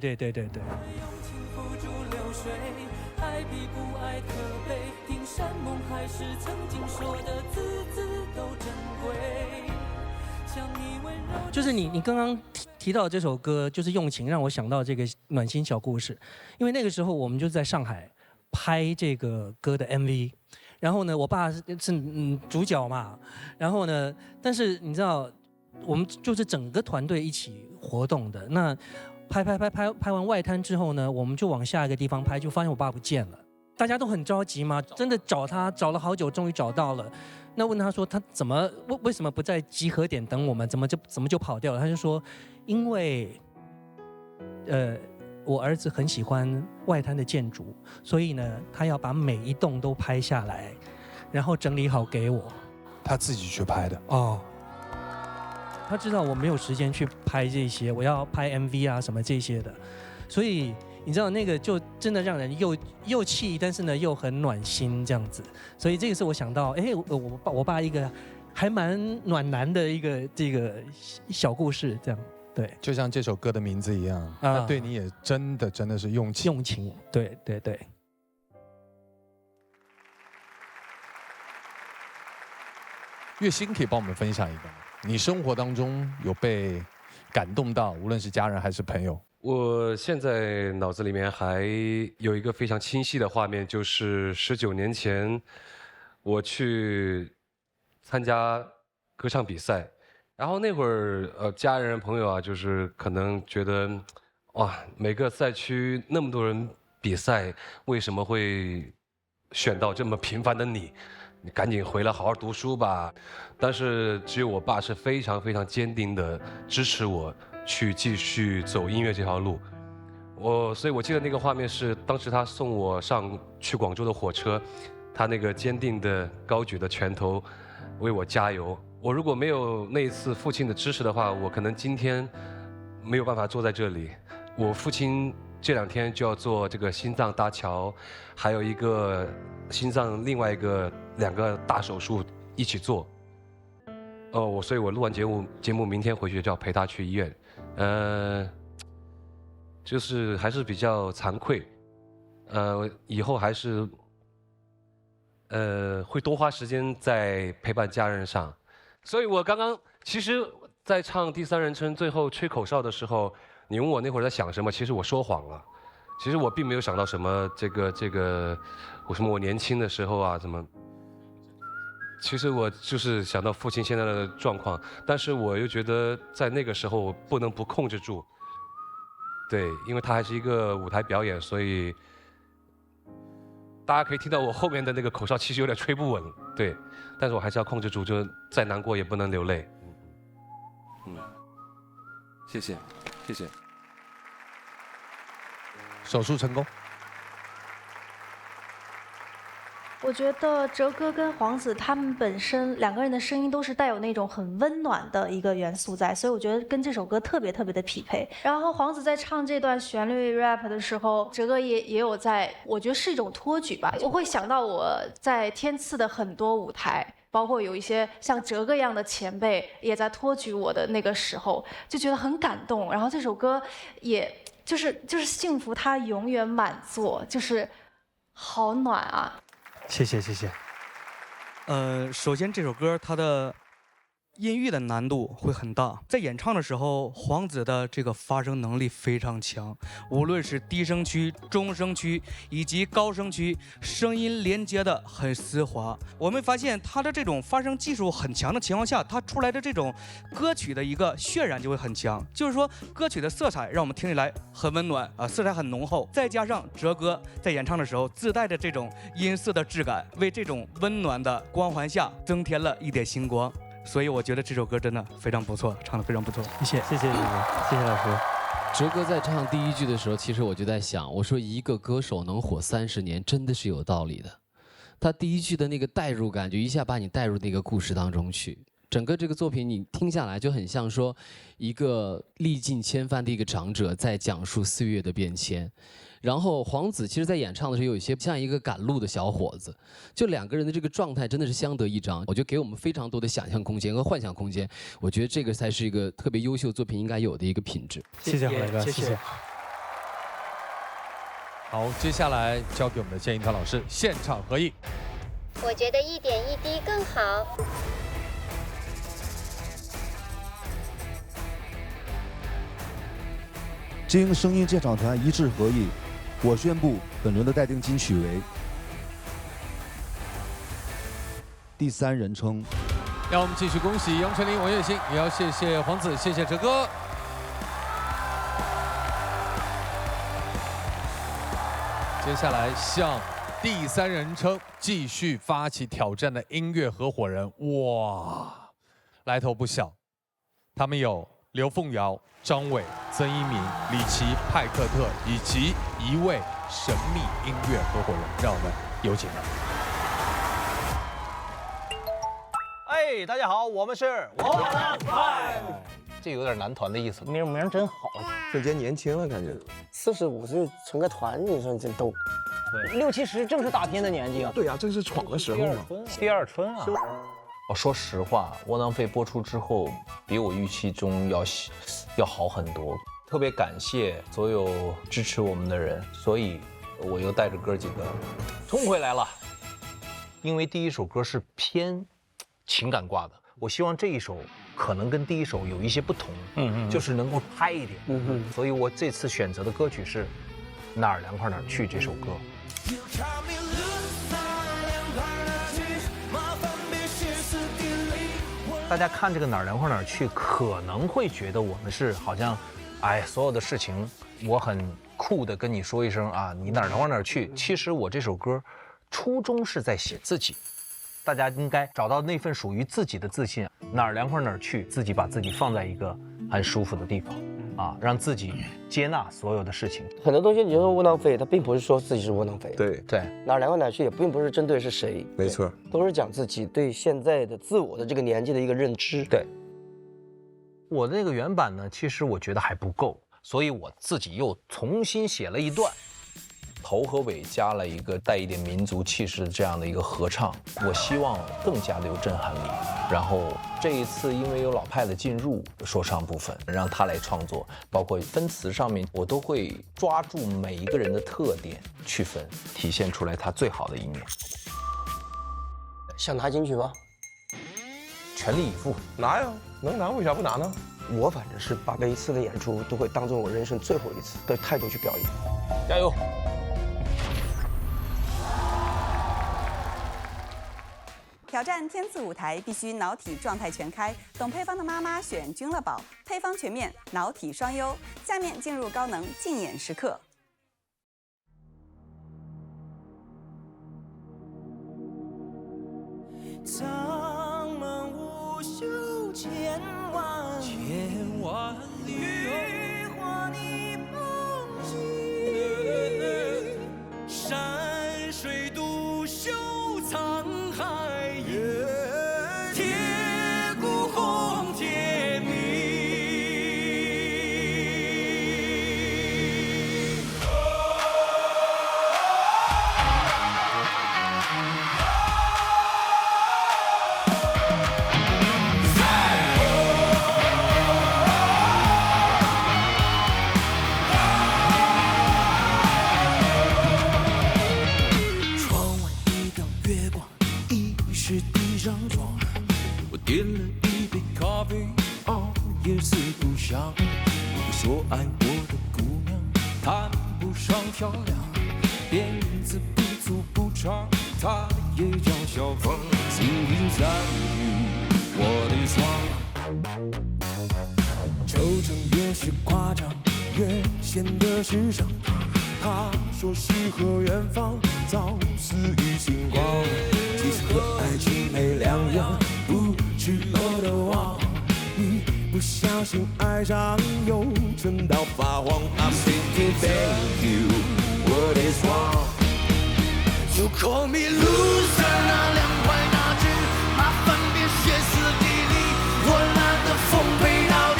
就是你刚刚提到这首歌，就是用情，让我想到这个暖心小故事，因为那个时候我们就在上海拍这个歌的 MV， 然后呢，我爸是主角嘛，然后呢，但是你知道，我们就是整个团队一起活动的。那拍完外滩之后呢，我们就往下一个地方拍，就发现我爸不见了，大家都很着急嘛，真的找他找了好久，终于找到了。那问他说他为什么不在集合点等我们，怎么就跑掉了？他就说，因为我儿子很喜欢外滩的建筑，所以呢，他要把每一栋都拍下来，然后整理好给我。他自己去拍的哦。他知道我没有时间去拍这些，我要拍 MV 啊什么这些的，所以你知道那个就真的让人又气，但是呢又很暖心这样子。所以这个是我想到，我爸一个还蛮暖男的一个这个小故事，这样对，就像这首歌的名字一样，他对你也真的是用情，用情，对对对。月薪可以帮我们分享一个吗？你生活当中有被感动到，无论是家人还是朋友？我现在脑子里面还有一个非常清晰的画面，就是19年前我去参加歌唱比赛，然后那会儿家人朋友啊，就是可能觉得哇，每个赛区那么多人比赛，为什么会选到这么平凡的你？你赶紧回来好好读书吧。但是只有我爸是非常非常坚定的支持我去继续走音乐这条路。所以我记得那个画面是当时他送我上去广州的火车，他那个坚定的高举的拳头为我加油。我如果没有那一次父亲的支持的话，我可能今天没有办法坐在这里。我父亲这2天就要做这个心脏搭桥，还有一个心脏另外2个大手术一起做。所以我录完节目明天回去就要陪他去医院。就是还是比较惭愧。以后还是会多花时间在陪伴家人上。所以我刚刚其实，在唱第3人称最后吹口哨的时候，你问我那会儿在想什么，其实我说谎了。其实我并没有想到什么我年轻的时候啊怎么。其实我就是想到父亲现在的状况，但是我又觉得在那个时候我不能不控制住。对，因为它还是一个舞台表演，所以大家可以听到我后面的那个口哨其实有点吹不稳。对，但是我还是要控制住，就再难过也不能流泪。谢谢，谢谢。手术成功。我觉得哲哥跟黄子他们本身2个人的声音都是带有那种很温暖的一个元素在，所以我觉得跟这首歌特别的匹配。然后黄子在唱这段旋律 rap 的时候，哲哥也有在，我觉得是一种托举吧。我会想到我在天赐的很多舞台，包括有一些像哲哥一样的前辈也在托举我的那个时候，就觉得很感动。然后这首歌也就是幸福它永远满座，就是好暖啊。谢谢。首先这首歌它的音域的难度会很大，在演唱的时候，黄子的这个发声能力非常强，无论是低声区、中声区以及高声区，声音连接的很丝滑。我们发现他的这种发声技术很强的情况下，他出来的这种歌曲的一个渲染就会很强，就是说歌曲的色彩让我们听起来很温暖啊，色彩很浓厚，再加上哲哥在演唱的时候自带的这种音色的质感，为这种温暖的光环下增添了一点星光。所以我觉得这首歌真的非常不错，唱得非常不错。谢谢老师。哲哥在唱第1句的时候，其实我就在想，我说一个歌手能火30年，真的是有道理的。他第1句的那个代入感，就一下把你带入那个故事当中去。整个这个作品你听下来，就很像说一个历尽千帆的一个长者在讲述岁月的变迁。然后黄子其实在演唱的时候有一些像一个赶路的小伙子，就2个人的这个状态真的是相得益彰，我觉得给我们非常多的想象空间和幻想空间，我觉得这个才是一个特别优秀作品应该有的一个品质。谢谢海哥，谢谢。好，接下来交给我们的建议团老师现场合映。我觉得一点一滴更好。经声音鉴赏团一致合议，我宣布本轮的待定金曲为第3人称。让我们继续恭喜杨丞琳、王栎鑫，也要谢谢黄子，谢谢哲哥。接下来向第3人称继续发起挑战的音乐合伙人，哇，来头不小，他们有刘凤瑶、张伟、曾一鸣、李琦、派克特以及一位神秘音乐合伙人，让我们有请他。哎，大家好，我们是我派，这有点男团的意思。名真好，瞬间年轻了，感觉45岁成个团，你说这都，60、70正是打拼的年纪啊。对呀，正是闯的时候嘛。第2春啊。说实话，窝囊废播出之后，比我预期中要好很多。特别感谢所有支持我们的人，所以我又带着哥几个冲回来了。因为第一首歌是偏情感挂的，我希望这一首可能跟第一首有一些不同，就是能够嗨一点，所以我这次选择的歌曲是《哪儿凉快哪儿去》这首歌。大家看这个哪儿凉快哪儿去，可能会觉得我们是好像，所有的事情我很酷的跟你说一声啊，你哪儿凉快哪儿去。其实我这首歌初衷是在写自己，大家应该找到那份属于自己的自信，哪儿凉快哪儿去，自己把自己放在一个很舒服的地方啊，让自己接纳所有的事情。很多东西你就说窝囊废，他并不是说自己是窝囊废。对，哪儿凉快哪儿去也并不是针对是谁，没错，都是讲自己对现在的自我的这个年纪的一个认知。对，我的那个原版呢，其实我觉得还不够，所以我自己又重新写了一段。头和尾加了一个带一点民族气势的这样的一个合唱，我希望更加的有震撼力。然后这一次因为有老派的进入说唱部分，让他来创作，包括分词上面，我都会抓住每一个人的特点去分，体现出来他最好的一面。想拿金曲吗？全力以赴，拿呀，能拿为啥不拿呢？我反正是把每一次的演出都会当做我人生最后一次的态度去表演。加油！挑战天赐舞台必须脑体状态全开，懂配方的妈妈选君乐宝，配方全面，脑体双优。下面进入高能竞演时刻。苍茫无休，千万里，雨花你梦境，山水独秀沧海夜，铁骨红铁明。我点了一杯咖啡，夜色不香。我说爱我的姑娘，谈不上漂亮，辫子不粗不长，她也叫小芳。幸运在于我的床，惆怅越是夸张，越显得时尚。他说诗和远方早死于星光，其实和爱情没两样，不赤裸的忘，一不小心爱上又撑到发黄。I'm thinking thank you, what is wrong? You call me loser， 哪凉快哪去，麻烦别歇斯底里，我懒得奉陪到底。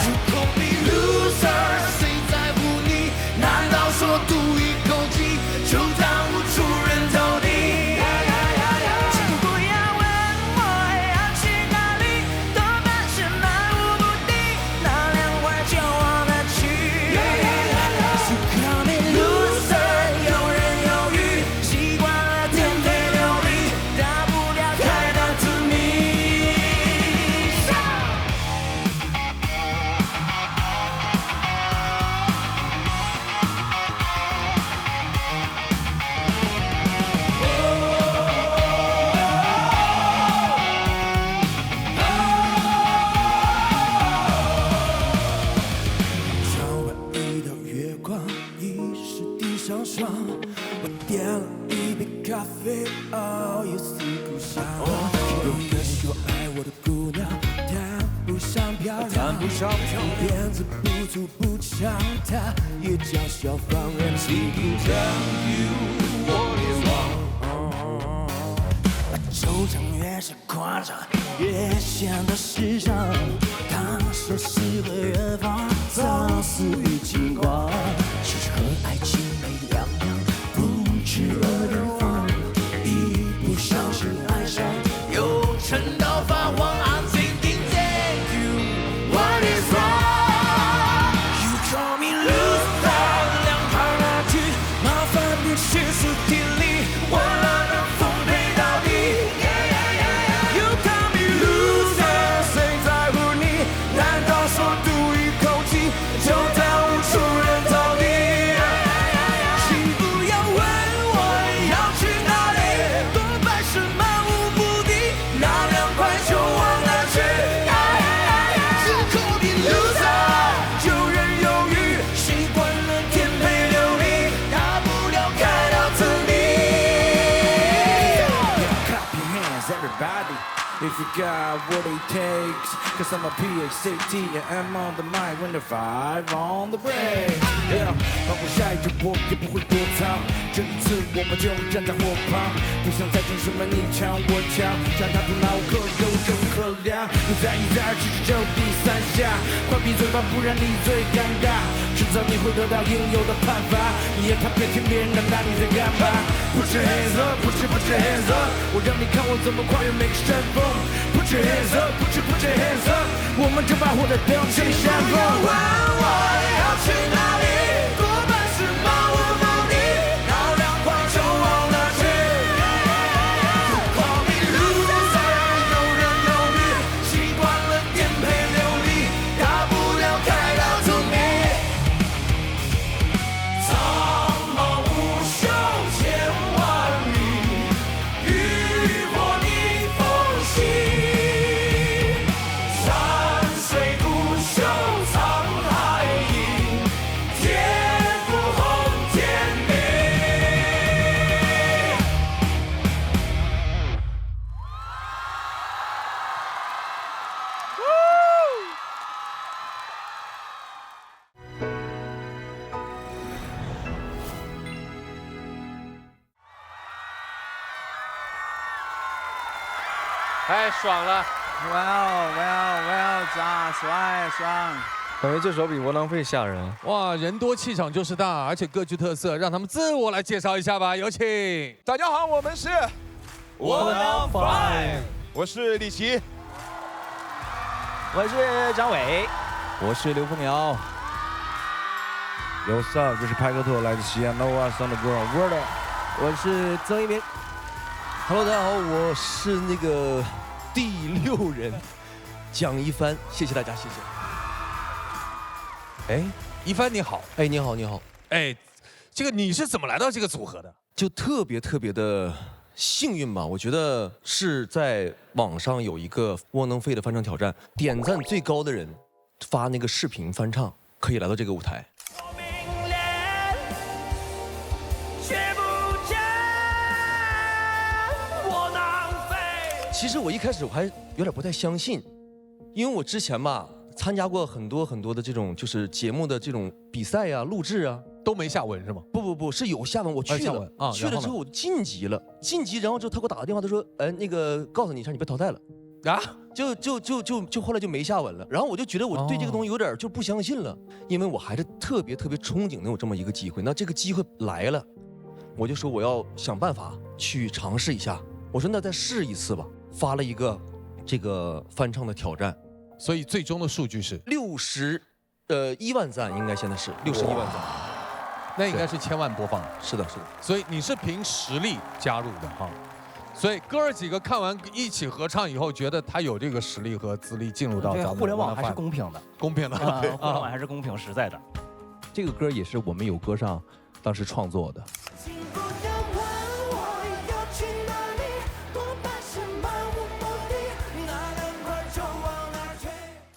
You call me loser， 谁在乎你？难道说赌一口气就当无出人头地？请不要问我要去哪里，多半是漫无目的，哪凉快就往哪去。You call me loser， 有人有余，习惯了颠沛流离，大不了开到荼蘼。窗外一道月光，疑是地上霜。我点了一杯咖啡，夜色不香。也说爱我的姑娘，谈不上漂亮，辫子不粗不长，她也叫小芳人。Thinking tell you what is wrong。惆怅越是夸张，越显得时尚。他说诗和远方早死于金光，其实和爱情没两样，不赤裸的放，一不小心爱上 if you got what it takes. Cause I'm a PhD and I'm on the mic when the 5 on the break. Yeah, 包括下一波也不会躲藏，这一次我们就站在火旁，不想再争什么你强我强，让他不脑壳有任何量。你在一在二，其实就第3下，快闭嘴吧，不然你最尴尬。迟早你会得到应有的判罚，你也怕别听别人的，那你在干嘛 ？Put your hands up, put your hands up， 我让你看我怎么跨越每个山峰。Put your hands up, put your hands up， 我们正把火的灯起闪光。不要问我要去哪里，多半是漫无目的，要凉快就往哪去。Call me loser， 有人有你，习惯了颠沛流离，大不了开到荼蘼。苍茫无休千万里，浴火逆风行。山水不朽沧海影，天不红天明。太爽了！哇哦，爽！感觉这首比《窝囊废》吓人。哇，人多气场就是大，而且各具特色，让他们自我来介绍一下吧，有请。大家好，我们是窝囊废，我是李琦，我是张伟，我是刘凤瑶。Yo what's up， 这是派克特，来自西安 Nova Sound Girl Word， 我是曾一鸣。Hello， 大家好，我是那个第6人蒋一帆，谢谢大家，谢谢。哎，一帆你好。哎，你好，你好。哎，这个你是怎么来到这个组合的？就特别的幸运吧，我觉得是在网上有一个窝囊废的翻唱挑战，点赞最高的人发那个视频翻唱，可以来到这个舞台。其实我一开始我还有点不太相信，因为我之前吧参加过很多的这种就是节目的这种比赛啊、录制啊，都没下文是吗？不是有下文，我去了啊，去了之后我晋级了，然后之后他给我打个电话，他说，那个告诉你一下，你被淘汰了。啊，就后来就没下文了，然后我就觉得我对这个东西有点就不相信了，因为我还是特别憧憬能有这么一个机会，那这个机会来了，我就说我要想办法去尝试一下，我说那再试一次吧，发了一个这个翻唱的挑战，所以最终的数据是61万赞，应该现在是61万赞，那应该是1000万播放。是的，所以你是凭实力加入的哈。所以哥儿几个看完一起合唱以后，觉得他有这个实力和资历进入到咱们互联网还是公平的，公平的，互联网还是公平实在的。这个歌也是我们有歌上当时创作的。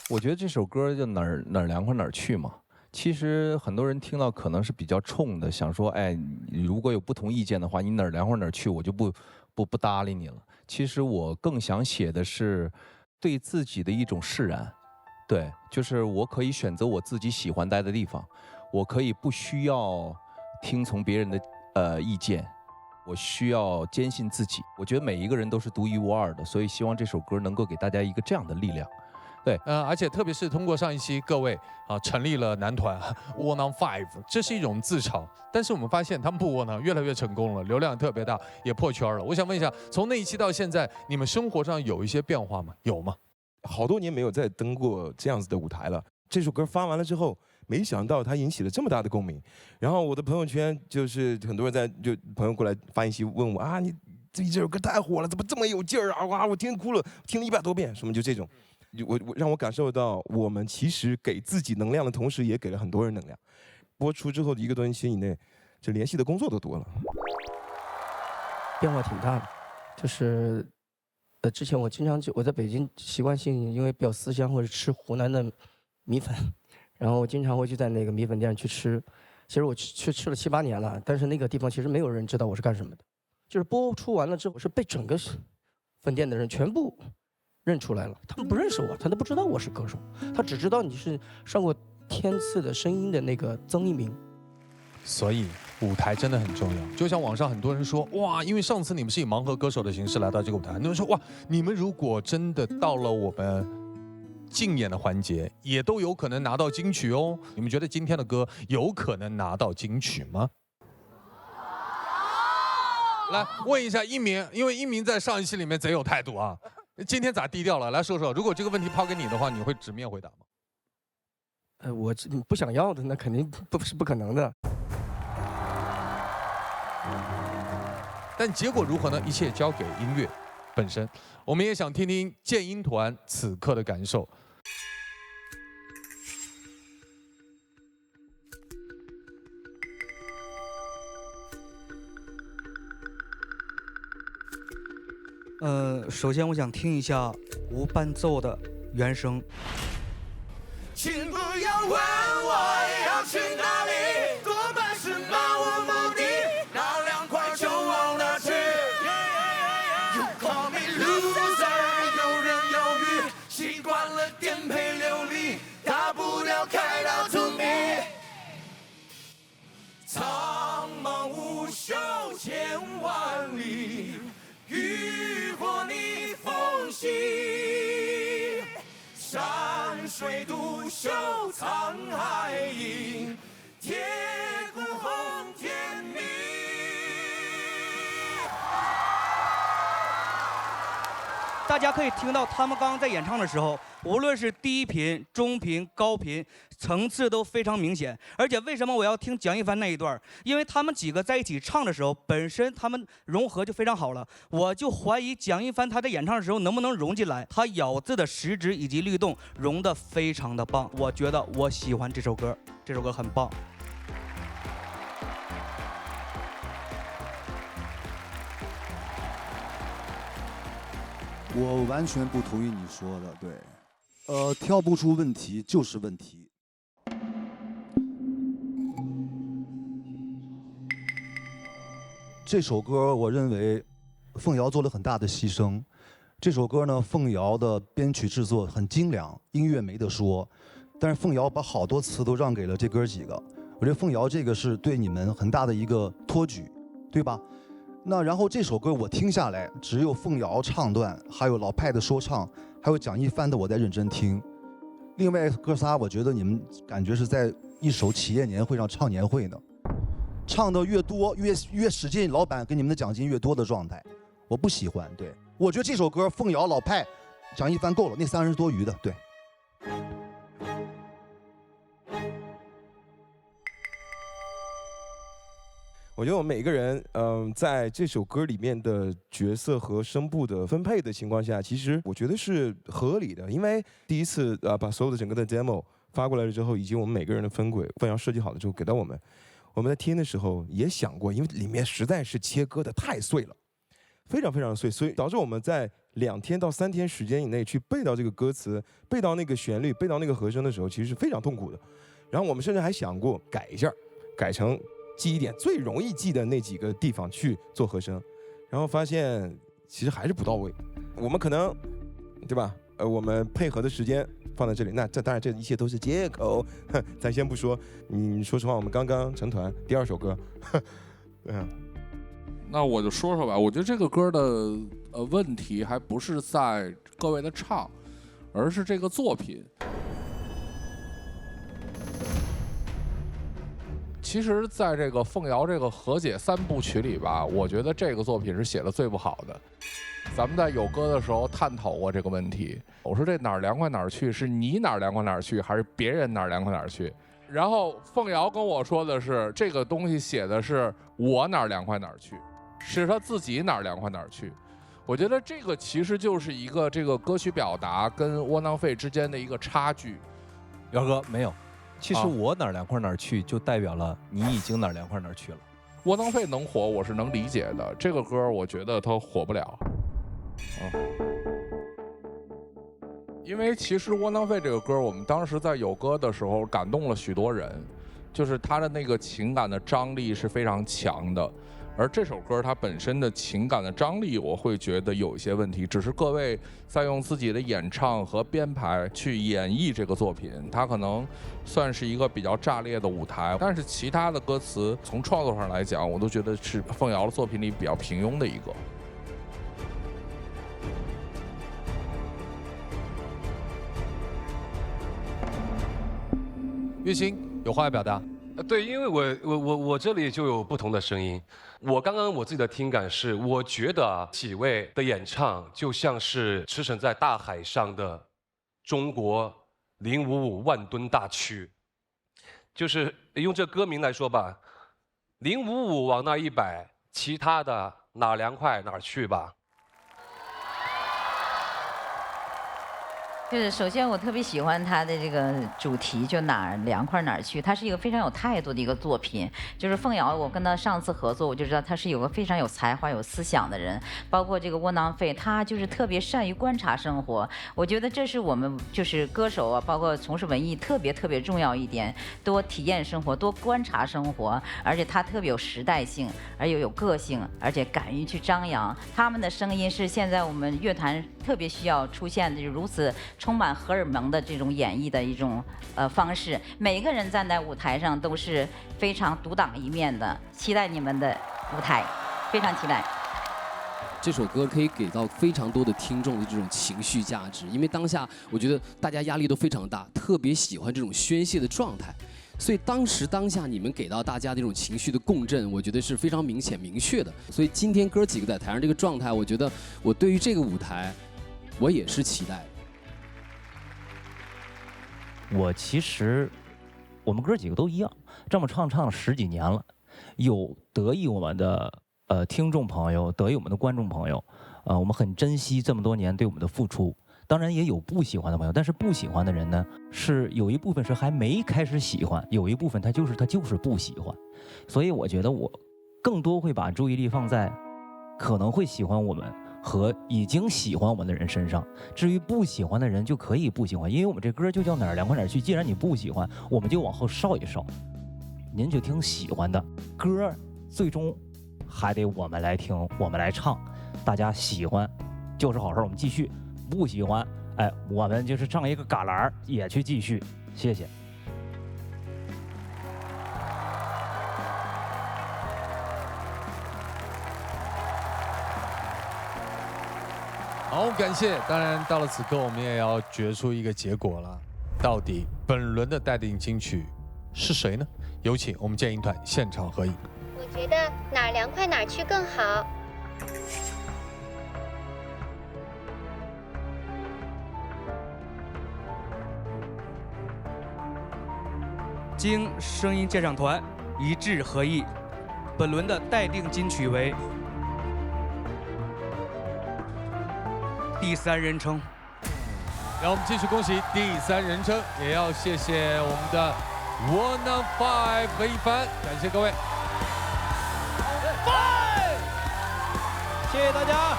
我觉得这首歌就哪儿凉快哪儿去嘛。其实很多人听到可能是比较冲的，想说，哎，如果有不同意见的话，你哪儿凉快哪儿去，我就不搭理你了。其实我更想写的是对自己的一种释然，对，就是我可以选择我自己喜欢待的地方，我可以不需要听从别人的意见，我需要坚信自己。我觉得每一个人都是独一无二的，所以希望这首歌能够给大家一个这样的力量。对，而且特别是通过上一期各位成立了男团窝囊 Five， 这是一种自嘲，但是我们发现他们不窝囊，越来越成功了，流量特别大，也破圈了。我想问一下，从那一期到现在，你们生活上有一些变化吗？有吗？好多年没有再登过这样子的舞台了。这首歌发完了之后，没想到它引起了这么大的共鸣。然后我的朋友圈就是很多人就朋友过来发信息问我啊，你这首歌太火了，怎么这么有劲儿啊？哇，我听哭了，听了100多遍，什么就这种。我让我感受到，我们其实给自己能量的同时，也给了很多人能量。播出之后的1个多星期以内，这联系的工作都多了，变化挺大的。就是之前我在北京习惯性因为比较思乡或者吃湖南的米粉，然后我经常会去在那个米粉店去吃。其实我去吃了7、8年了，但是那个地方其实没有人知道我是干什么的。就是播出完了之后，是被整个分店的人全部认出来了，他都不认识我，他都不知道我是歌手，他只知道你是上过天赐的声音的那个曾一鸣。所以舞台真的很重要，就像网上很多人说，哇，因为上次你们是以盲盒歌手的形式来到这个舞台，很多人说，哇，你们如果真的到了我们竞演的环节，也都有可能拿到金曲哦。你们觉得今天的歌有可能拿到金曲吗？来问一下一鸣，因为一鸣在上一期里面贼有态度啊，今天咋低调了？来说说，如果这个问题抛给你的话，你会直面回答吗？我不想要的，那肯定不可能的。但结果如何呢？一切交给音乐本身。我们也想听听剑音团此刻的感受。首先我想听一下无伴奏的原声。请不要问我要去哪里，多半是漫无目的，哪凉快就往哪去。You call me loser， 游刃有余，习惯了颠沛流离，大不了开到 to me。苍茫无休千万里，渔火逆风行。山水独秀沧海影，铁骨轰天明。大家可以听到他们刚刚在演唱的时候，无论是低频、中频、高频，层次都非常明显。而且为什么我要听蒋一帆那一段？因为他们几个在一起唱的时候，本身他们融合就非常好了。我就怀疑蒋一帆他在演唱的时候能不能融进来，他咬字的实质以及律动融得非常的棒。我觉得我喜欢这首歌，这首歌很棒。我完全不同意你说的，对，挑不出问题就是问题。这首歌我认为凤瑶做了很大的牺牲。这首歌呢，凤瑶的编曲制作很精良，音乐没得说，但是凤瑶把好多词都让给了这哥几个。我觉得凤瑶这个是对你们很大的一个托举，对吧？那然后这首歌我听下来，只有凤瑶唱段，还有老派的说唱，还有蒋一帆的我在认真听。另外哥仨，我觉得你们感觉是在一首企业年会上唱年会呢，唱的越多越使劲，老板给你们的奖金越多的状态，我不喜欢。对，我觉得这首歌凤瑶、老派、蒋一帆够了，那三人是多余的。对。我觉得我们每个人，在这首歌里面的角色和声部的分配的情况下，其实我觉得是合理的。因为第一次把所有的整个的 demo 发过来了之后，以及我们每个人的分轨分要设计好了之后给到我们，我们在听的时候也想过，因为里面实在是切割的太碎了，非常非常碎，所以导致我们在2天到3天时间以内去背到这个歌词、背到那个旋律、背到那个和声的时候，其实是非常痛苦的。然后我们甚至还想过改一下，改成记忆点最容易记的那几个地方去做和声，然后发现其实还是不到位。我们可能，对吧？我们配合的时间放在这里，那这当然这一切都是借口，咱先不说。你说实话，我们刚刚成团第2首歌，那我就说说吧。我觉得这个歌的问题还不是在各位的唱，而是这个作品。其实，在这个凤瑶这个和解3部曲里吧，我觉得这个作品是写的最不好的。咱们在有歌的时候探讨过这个问题。我说这哪儿凉快哪儿去，是你哪儿凉快哪儿去，还是别人哪儿凉快哪儿去？然后凤瑶跟我说的是，这个东西写的是我哪儿凉快哪儿去，是他自己哪儿凉快哪儿去。我觉得这个其实就是一个这个歌曲表达跟窝囊废之间的一个差距。姚哥没有。其实我哪儿凉快哪儿去，就代表了你已经哪儿凉快哪儿去了。窝囊废能火，我是能理解的。这个歌我觉得它火不了，因为其实窝囊废这个歌，我们当时在有歌的时候感动了许多人，就是它的那个情感的张力是非常强的。而这首歌它本身的情感的张力，我会觉得有一些问题，只是各位在用自己的演唱和编排去演绎这个作品，它可能算是一个比较炸裂的舞台，但是其他的歌词从创作上来讲，我都觉得是凤瑶的作品里比较平庸的一个。月星有话要表达？对，因为我这里就有不同的声音。我刚刚我自己的听感是，我觉得几位的演唱就像是驰骋在大海上的中国055万吨大驱，就是用这歌名来说吧，055往那一摆，其他的哪凉快哪儿去吧。就是首先我特别喜欢他的这个主题，就哪儿凉快哪儿去。他是一个非常有态度的一个作品。就是凤瑶，我跟他上次合作，我就知道他是有个非常有才华、有思想的人。包括这个窝囊废，他就是特别善于观察生活。我觉得这是我们就是歌手啊，包括从事文艺特别重要一点，多体验生活，多观察生活。而且他特别有时代性，而又有个性，而且敢于去张扬。他们的声音是现在我们乐坛特别需要出现的，如此充满荷尔蒙的这种演绎的一种方式，每一个人站在舞台上都是非常独当一面的。期待你们的舞台，非常期待。这首歌可以给到非常多的听众的这种情绪价值，因为当下我觉得大家压力都非常大，特别喜欢这种宣泄的状态，所以当下你们给到大家这种情绪的共振，我觉得是非常明显明确的。所以今天哥几个在台上这个状态，我觉得我对于这个舞台，我也是期待。其实我们哥几个都一样，这么唱了10几年了，有得意我们的听众朋友，得意我们的观众朋友，我们很珍惜这么多年对我们的付出。当然也有不喜欢的朋友，但是不喜欢的人呢，是有一部分是还没开始喜欢，有一部分他就是不喜欢。所以我觉得我更多会把注意力放在可能会喜欢我们和已经喜欢我们的人身上。至于不喜欢的人就可以不喜欢，因为我们这歌就叫哪儿凉快哪儿去。既然你不喜欢，我们就往后稍一稍，您就听喜欢的歌，最终还得我们来听，我们来唱。大家喜欢就是好事，我们继续；不喜欢，我们就是上一个旮旯也去继续。谢谢。好，感谢。当然，到了此刻，我们也要决出一个结果了。到底本轮的待定金曲是谁呢？有请我们剑影团现场合影。我觉得哪儿凉快哪儿去更好。经声音鉴赏团一致合议，本轮的待定金曲为第3人称。让我们继续恭喜第3人称，也要谢谢我们的 One on Five 和一帆，感谢各位。谢谢大家，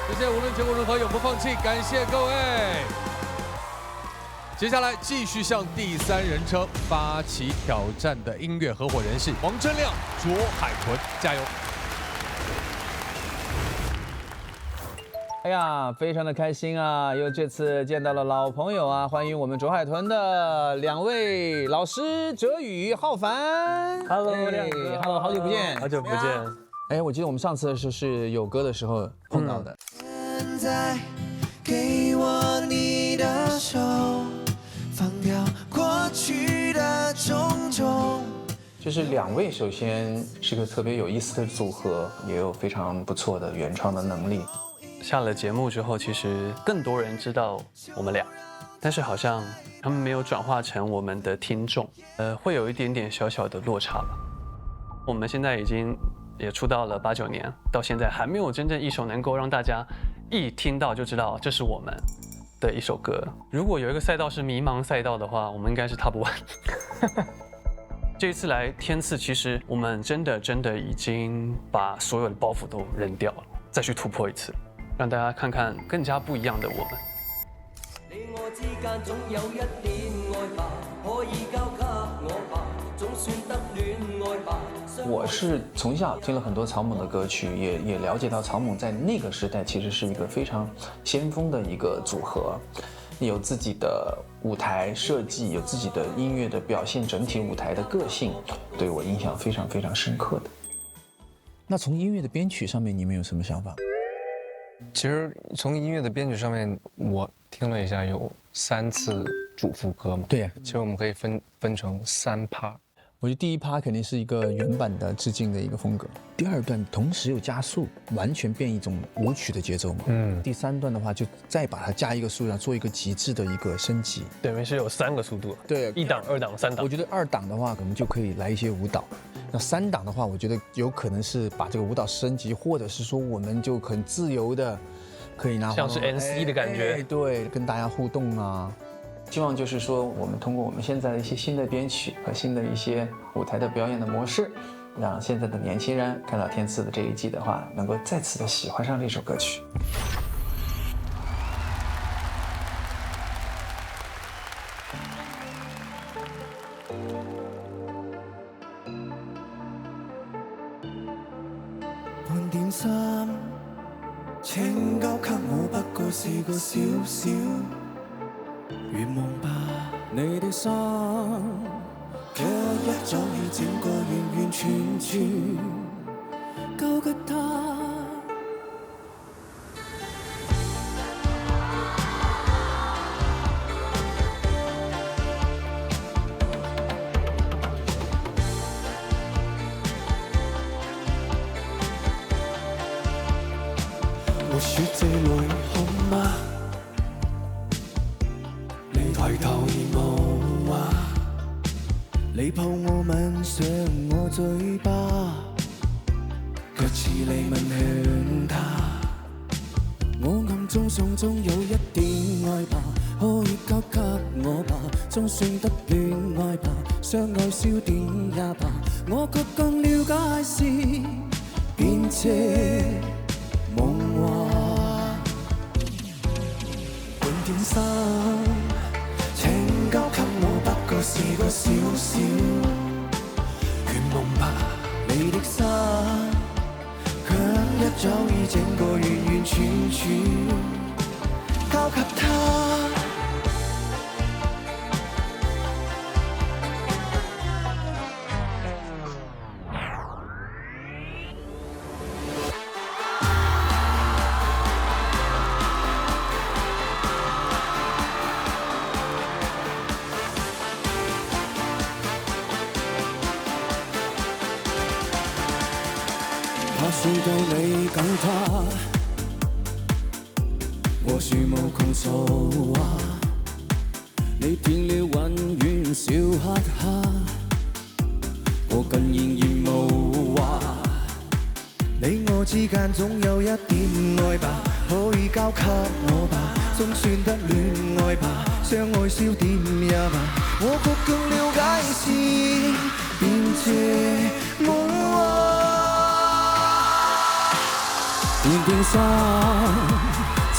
谢谢，无论结果如何永不放弃，感谢各位。接下来继续向第3人称发起挑战的音乐合伙人是王铮亮、卓海豚，加油！哎呀，非常的开心啊！又这次见到了老朋友啊，欢迎我们卓海豚的2位老师哲宇、浩凡。Hello， 亮哥 ，Hello， 好久不见，好久不见。哎，我记得我们上次的时候是有歌的时候碰到的。现在给我你的手，放掉过去的种种。就是2位首先是个特别有意思的组合，也有非常不错的原创的能力。下了节目之后，其实更多人知道我们俩，但是好像他们没有转化成我们的听众，会有一点点小小的落差吧。我们现在已经也出道了8、9年，到现在还没有真正一首能够让大家一听到就知道这是我们的一首歌。如果有一个赛道是迷茫赛道的话，我们应该是 Top 1。这一次来天赐，其实我们真的已经把所有的包袱都扔掉了，再去突破一次。让大家看看更加不一样的我们。你我之間總有一點愛吧，可以交給我吧，總算得戀愛吧。我是从小听了很多草蜢的歌曲，也了解到草蜢在那个时代其实是一个非常先锋的一个组合，有自己的舞台设计，有自己的音乐的表现，整体舞台的个性，对我印象非常非常深刻的。那从音乐的编曲上面，你们有什么想法？其实从音乐的编曲上面，我听了一下，有3次主副歌嘛。对呀，其实我们可以分成3趴。我觉得第一趴肯定是一个原版的致敬的一个风格，第二段同时又加速，完全变一种舞曲的节奏嘛。第3段的话就再把它加一个速度，做一个极致的一个升级。等于是有3个速度。对，1档、2档、3档。我觉得2档的话可能就可以来一些舞蹈，那3档的话，我觉得有可能是把这个舞蹈升级，或者是说我们就很自由的可以拿像是 NC 的感觉。对，跟大家互动啊。希望就是说，我们通过我们现在的一些新的编曲和新的一些舞台的表演的模式，让现在的年轻人看到天赐的这一季的话，能够再次的喜欢上这首歌曲。半點心，請交給我，不過是個小小願望吧。你的心，卻一早已整個完完全全交給他。我說這裏好嗎？你抬頭而無話，你抱我吻上我嘴巴，卻似你吻向他。我暗中想中有一點愛吧，可以交給我吧，總算得戀愛吧，相愛笑點也罷，我卻更了解是變這夢話。半點心，請交給我，不過是個小小願夢吧。你的心，卻一早已整個完完全全交給他。怕睡到你更怕，和樹無窮嘈話，你變了永遠笑哈哈，我更仍然無話。你我之間總有一點愛吧，可以交給我吧，總算得戀愛吧，相愛笑點也罷，我卻更了解是變這夢話。變變心，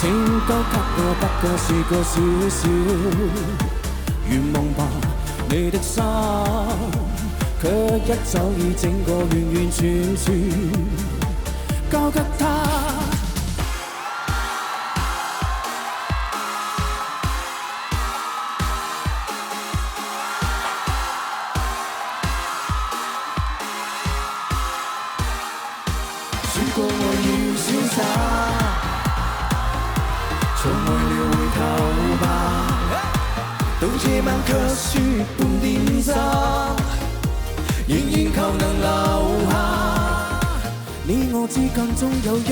請交給我，不過是個小小願望吧。你的心，卻一早已整個完完全全交給他。如果我要瀟灑，從愛了回頭吧。到夜晚卻說半點心，仍然求能留下。你我之間總有一點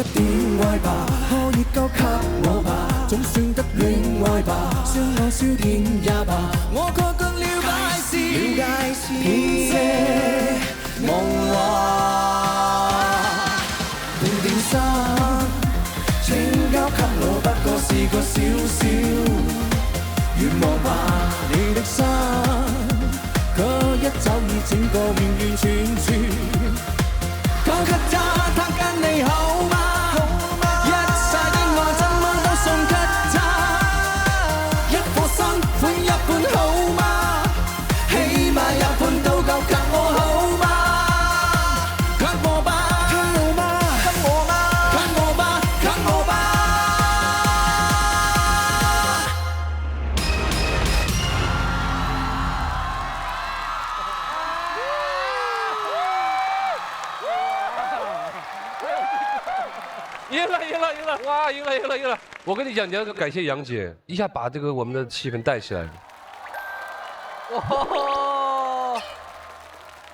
愛吧，可以交給我吧，總算得戀愛吧，相愛笑甜也罷，我卻更了解是變這夢話。心，請交給我，不過是個小小願望吧。你的心，卻一早已整個完完全全交給他，他跟你好嗎？一切的愛怎麼都送給他，一顆心款一半好嗎？起碼有半都夠給我好嗎？赢了！哇，赢了！我跟你讲，你要感谢杨姐，一下把这个我们的气氛带起来了。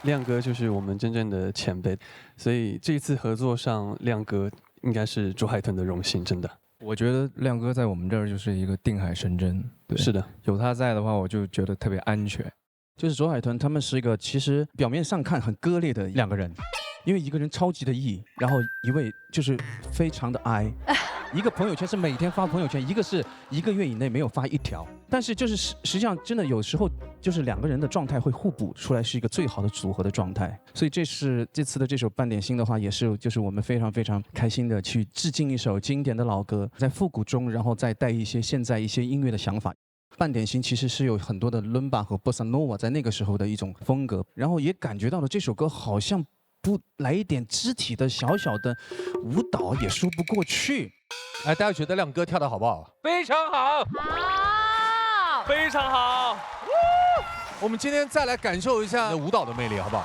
亮哥就是我们真正的前辈，所以这一次合作上，亮哥应该是卓海豚的荣幸，真的。我觉得亮哥在我们这儿就是一个定海神针，对，是的，有他在的话，我就觉得特别安全。就是卓海豚他们是一个其实表面上看很割裂的两个人，因为一个人超级的 E， 然后一位就是非常的 I， 一个朋友圈是每天发朋友圈，一个是1个月以内没有发1条。但是就是实际上真的有时候就是两个人的状态会互补出来，是一个最好的组合的状态。所以这次的这首半点心的话，也是就是我们非常非常开心的去致敬一首经典的老歌，在复古中，然后再带一些现在一些音乐的想法。半点心其实是有很多的伦巴和波萨诺瓦在那个时候的一种风格，然后也感觉到了这首歌好像不来一点肢体的小小的舞蹈也说不过去。哎，大家觉得亮哥跳得好不好？非常好，非常好。我们今天再来感受一下舞蹈的魅力，好不好？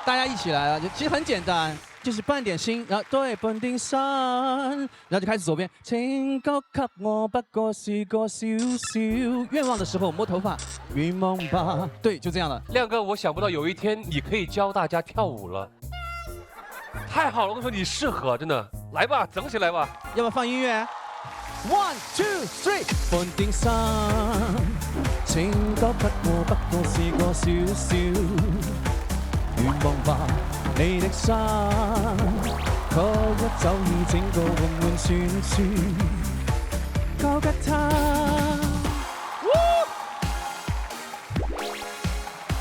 大家一起来啊！其实很简单，就是半点心，然后对半点心，然后就开始左边，请交給我，不過是個小小願望的時候摸頭髮，願望吧。對，就這樣了。亮哥，我想不到有一天你可以教大家跳舞了，太好了！我跟你说，你適合，真的，來吧，整起來吧。要不要放音樂？1 2 3，半點心，請交給我，不過是個小小願望吧。你的心，可一走已整個混混旋轉，交給他。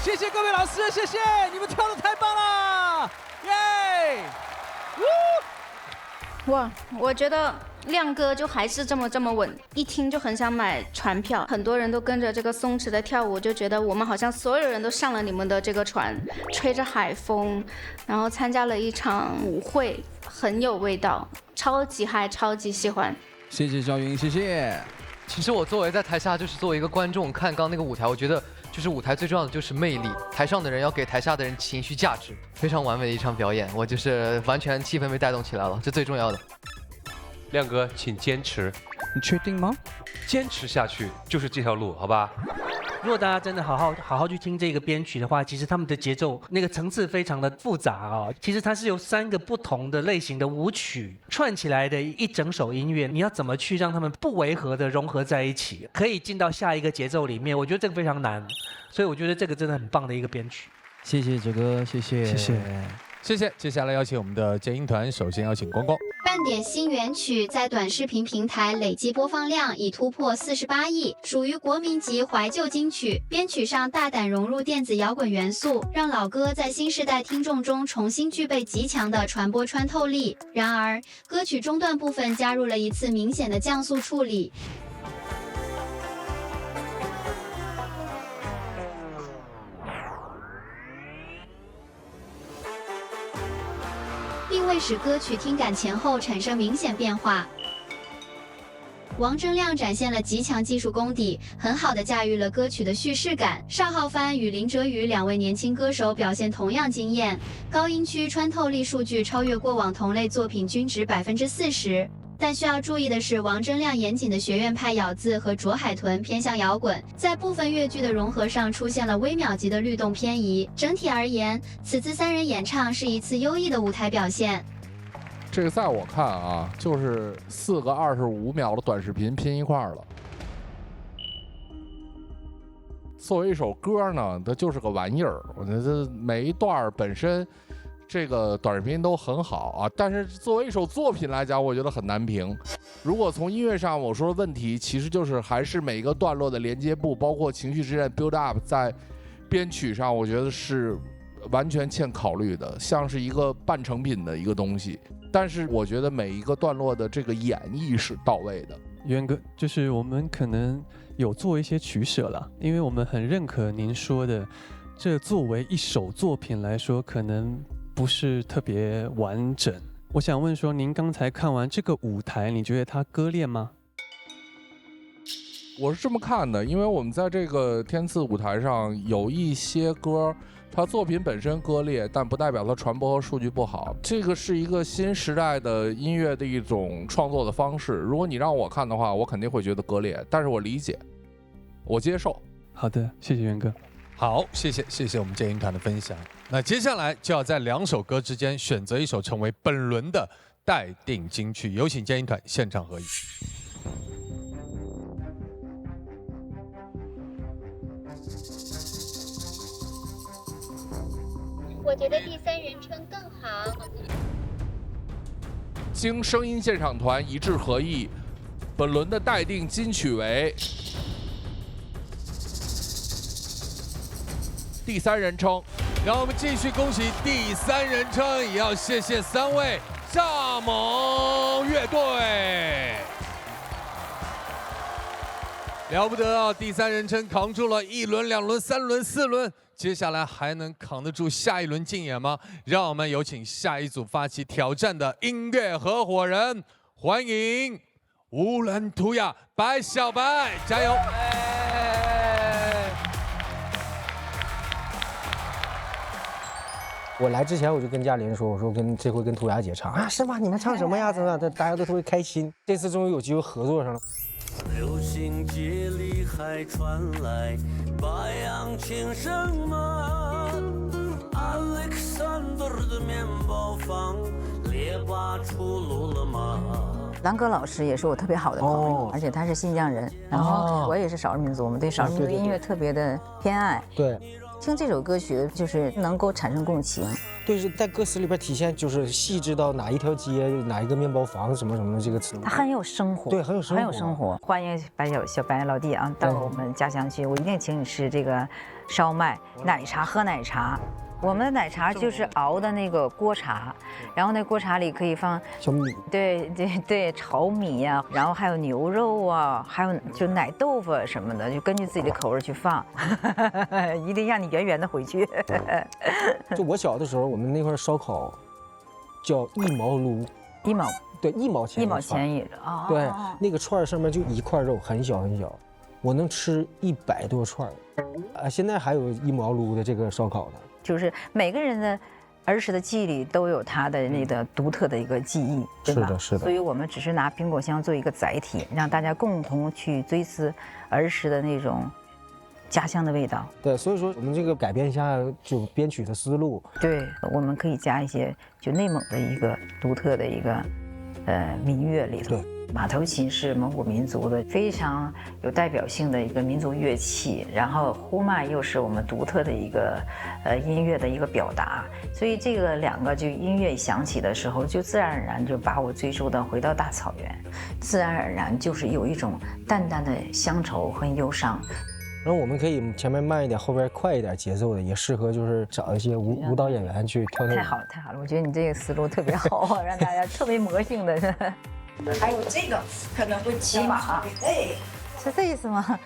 謝謝各位老師，謝謝你們跳得太棒了，耶！哇，我觉得亮哥就还是这么稳，一听就很想买船票。很多人都跟着这个松弛的跳舞，就觉得我们好像所有人都上了你们的这个船，吹着海风，然后参加了一场舞会，很有味道，超级嗨，超级喜欢。谢谢赵云，谢谢。其实我作为在台下就是作为一个观众看刚那个舞台，我觉得就是舞台最重要的就是魅力，台上的人要给台下的人情绪价值，非常完美的一场表演，我就是完全气氛被带动起来了，这最重要的。亮哥，请坚持。你确定吗？坚持下去就是这条路，好吧？如果大家真的好好去听这个编曲的话，其实他们的节奏那个层次非常的复杂啊。其实它是由3个不同的类型的舞曲串起来的一整首音乐，你要怎么去让他们不违和的融合在一起，可以进到下一个节奏里面？我觉得这个非常难，所以我觉得这个真的很棒的一个编曲。谢谢哲哥，谢谢，谢谢。谢谢。接下来邀请我们的剑音团，首先邀请光光。半点心原曲在短视频平台累计播放量已突破48亿，属于国民级怀旧金曲。编曲上大胆融入电子摇滚元素，让老歌在新世代听众中重新具备极强的传播穿透力。然而，歌曲中段部分加入了一次明显的降速处理。并未使歌曲听感前后产生明显变化。王铮亮展现了极强技术功底，很好地驾驭了歌曲的叙事感。邵浩帆与林哲宇2位年轻歌手表现同样惊艳，高音区穿透力数据超越过往同类作品均值40%。但需要注意的是，王铮亮严谨的学院派咬字和卓海豚偏向摇滚，在部分乐句的融合上出现了微秒级的律动偏移。整体而言，此次3人演唱是一次优异的舞台表现。这个在我看啊，就是4个25秒的短视频拼一块儿了。作为一首歌呢，它就是个玩意儿。我觉得每一段本身这个短视频都很好啊，但是作为一首作品来讲，我觉得很难评。如果从音乐上我说的问题，其实就是还是每个段落的连接部，包括情绪之间 build up， 在编曲上我觉得是完全欠考虑的，像是一个半成品的一个东西。但是我觉得每一个段落的这个演绎是到位的。元哥，就是我们可能有做一些取舍了，因为我们很认可您说的，这作为一首作品来说，可能不是特别完整。我想问说，您刚才看完这个舞台，你觉得它割裂吗？我是这么看的，因为我们在这个天赐舞台上有一些歌，它作品本身割裂，但不代表它传播和数据不好。这个是一个新时代的音乐的一种创作的方式。如果你让我看的话，我肯定会觉得割裂，但是我理解，我接受。好的，谢谢元哥。好，谢谢我们剑鹰团的分享。那接下来就要在2首歌之间选择一首成为本轮的待定金曲，有请剑鹰团现场合影。我觉得第三人称更好。经声音鉴赏团一致合议，本轮的待定金曲为第三人称。让我们继续恭喜第三人称，也要谢谢3位蚱蜢乐队。了不得啊！第三人称扛住了1轮、2轮、3轮、4轮，接下来还能扛得住下一轮竞演吗？让我们有请下一组发起挑战的音乐合伙人，欢迎乌兰图雅白小白，加油！我来之前我就跟嘉玲说，我说这回跟涂鸦姐唱啊，是吗？你们唱什么呀？怎么样？大家都特别开心。这次终于有机会合作上了。流行街里还传来八样庆生吗 ？Alexander 的面包房，列巴出炉了吗？郎哥老师也是我特别好的朋友，而且他是新疆人，然后我也是少数民族，我们对少数民族音乐特别的偏爱。对。听这首歌曲就是能够产生共情，对，是在歌词里边体现，就是细致到哪一条街、哪一个面包房什么什么的这个词，它很有生活，对，很有生活。欢迎小白老弟啊，到我们家乡去，我一定请你吃这个烧麦、奶茶，喝奶茶。我们的奶茶就是熬的那个锅茶，然后那锅茶里可以放小米，对，炒米呀，然后还有牛肉啊，还有就奶豆腐什么的，就根据自己的口味去放，一定让你圆圆的回去。就我小的时候，我们那块烧烤叫1毛撸，1毛，对，1毛钱，1毛钱一哦，对，那个串上面就一块肉，很小很小，我能吃100多串。现在还有1毛撸的这个烧烤呢。就是每个人的儿时的记忆里都有他的那个独特的一个记忆，对吧？是的。所以我们只是拿苹果香做一个载体，让大家共同去追思儿时的那种家乡的味道。对，所以说我们这个改变一下就编曲的思路。对，我们可以加一些就内蒙的一个独特的一个民乐里头。对。马头琴是蒙古民族的非常有代表性的一个民族乐器，然后呼麦又是我们独特的一个音乐的一个表达，所以这个2个就音乐响起的时候，就自然而然就把我追溯到回到大草原，自然而然就是有一种淡淡的乡愁和忧伤。然后我们可以前面慢一点，后边快一点节奏的，也适合就是找一些舞蹈演员去跳。太好了，太好了！我觉得你这个思路特别好，让大家特别魔性的。还有这个可能会骑马，哎，是这意思吗？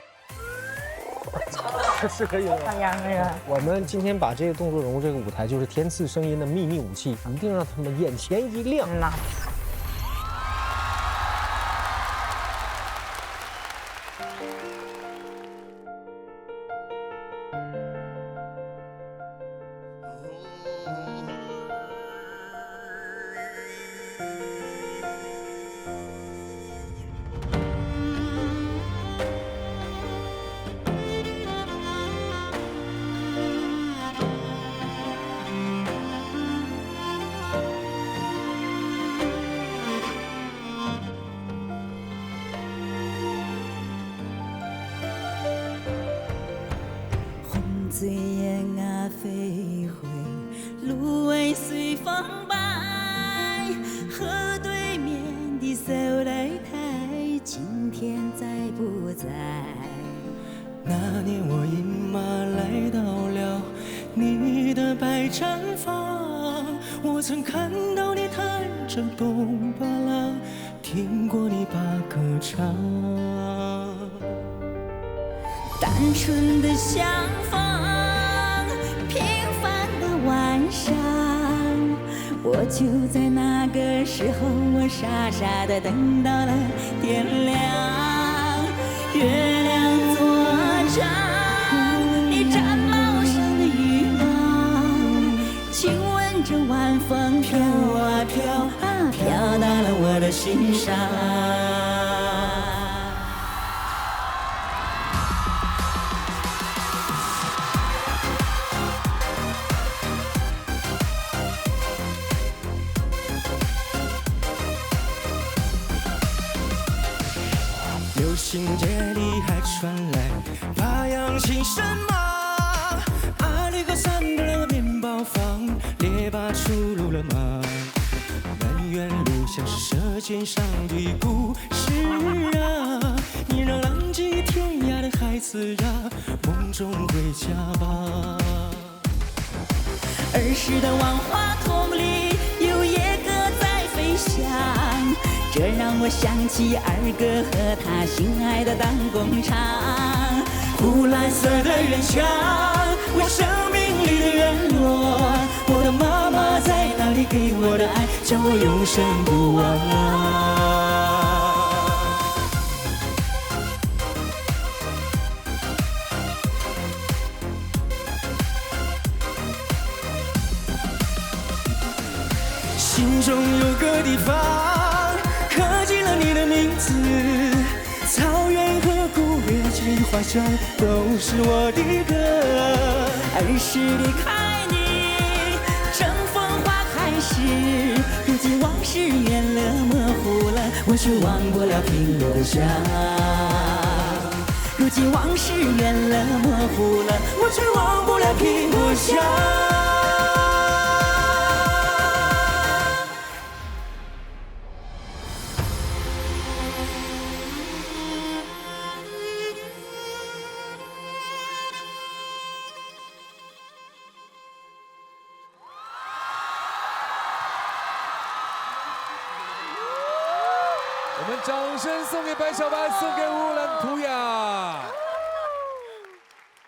是可以的。大秧歌。我们今天把这个动作融入这个舞台，就是天赐声音的秘密武器，一定让他们眼前一亮。醉雁啊飞回，芦苇随风摆，河对面的手擂台，今天在不在？那年我饮马来到了你的白毡房，我曾看到你弹着东巴拉，听过你把歌唱。单纯的相逢，平凡的晚上，我就在那个时候，我傻傻的等到了天亮。月亮作证，你展帽上的羽毛，亲吻着晚风飘啊飘啊，飘到了我的心上。流行街里还传来八扬琴声吗？阿里和山的面包房，列巴出炉了吗？南园路像是舌尖上的故事啊，你让浪迹天涯的孩子啊，梦中回家吧。儿时的万花筒里有野鸽在飞翔，这让我想起二哥和他心爱的当工厂。湖蓝色的人墙，我生命里的愿望，我的妈妈在那里给我的爱，叫我永生不忘。心中有个地方刻进了你的名字，草原和古越及怀乡都是我的歌。儿时离开你，正风花开时，如今往事远了模糊了，我却忘不了苹果香。如今往事远了模糊了，我却忘不了苹果香。我们掌声送给白小白，送给乌兰图雅。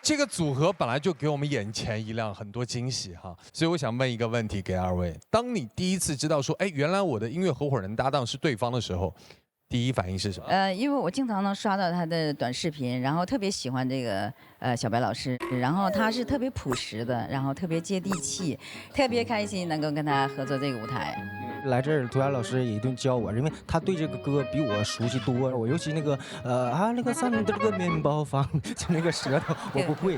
这个组合本来就给我们眼前一亮，很多惊喜哈。所以我想问一个问题给二位：当你第一次知道说，哎，原来我的音乐合伙人搭档是对方的时候，第一反应是什么？因为我经常能刷到他的短视频，然后特别喜欢这个小白老师，然后他是特别朴实的，然后特别接地气，特别开心能够跟他合作这个舞台。来这儿，涂鸦老师也一顿教我，因为他对这个歌比我熟悉多。我尤其那个那个上的这个面包房，就那个舌头我不会。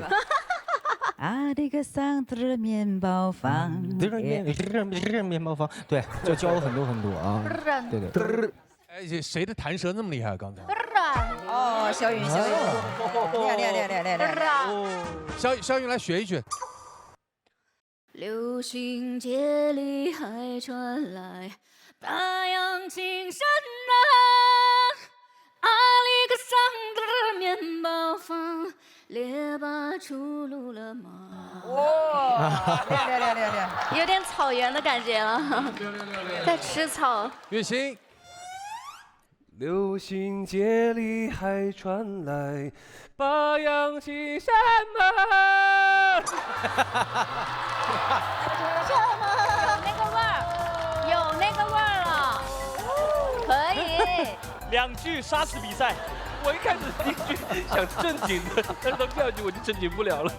这个上的面包房，面包房，对，就教我很多啊。对对。哎，谁的弹舌那么厉害？刚才。哦，小雨，厉害。小雨来学一句。流行街里还传来大洋情深啊，阿里克桑德面包房，列巴出炉了吗？哇，有点草原的感觉了，在吃草。月星。流行街里还传来八扬琴声啊。有那个味儿了，可以。2句杀死比赛。我一开始第一句想正经的，但是到第2句我就正经不了了。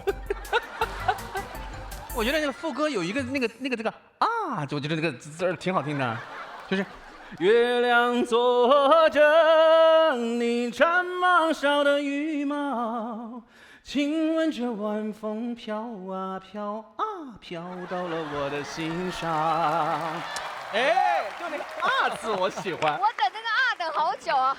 我觉得那个副歌有一个这个啊，我觉得这个字儿挺好听的，就是。月亮作证，你展帽上的羽毛，亲吻着晚风飘啊飘啊，飘到了我的心上。哎，就那个啊字我喜欢。我等那个啊等好久啊。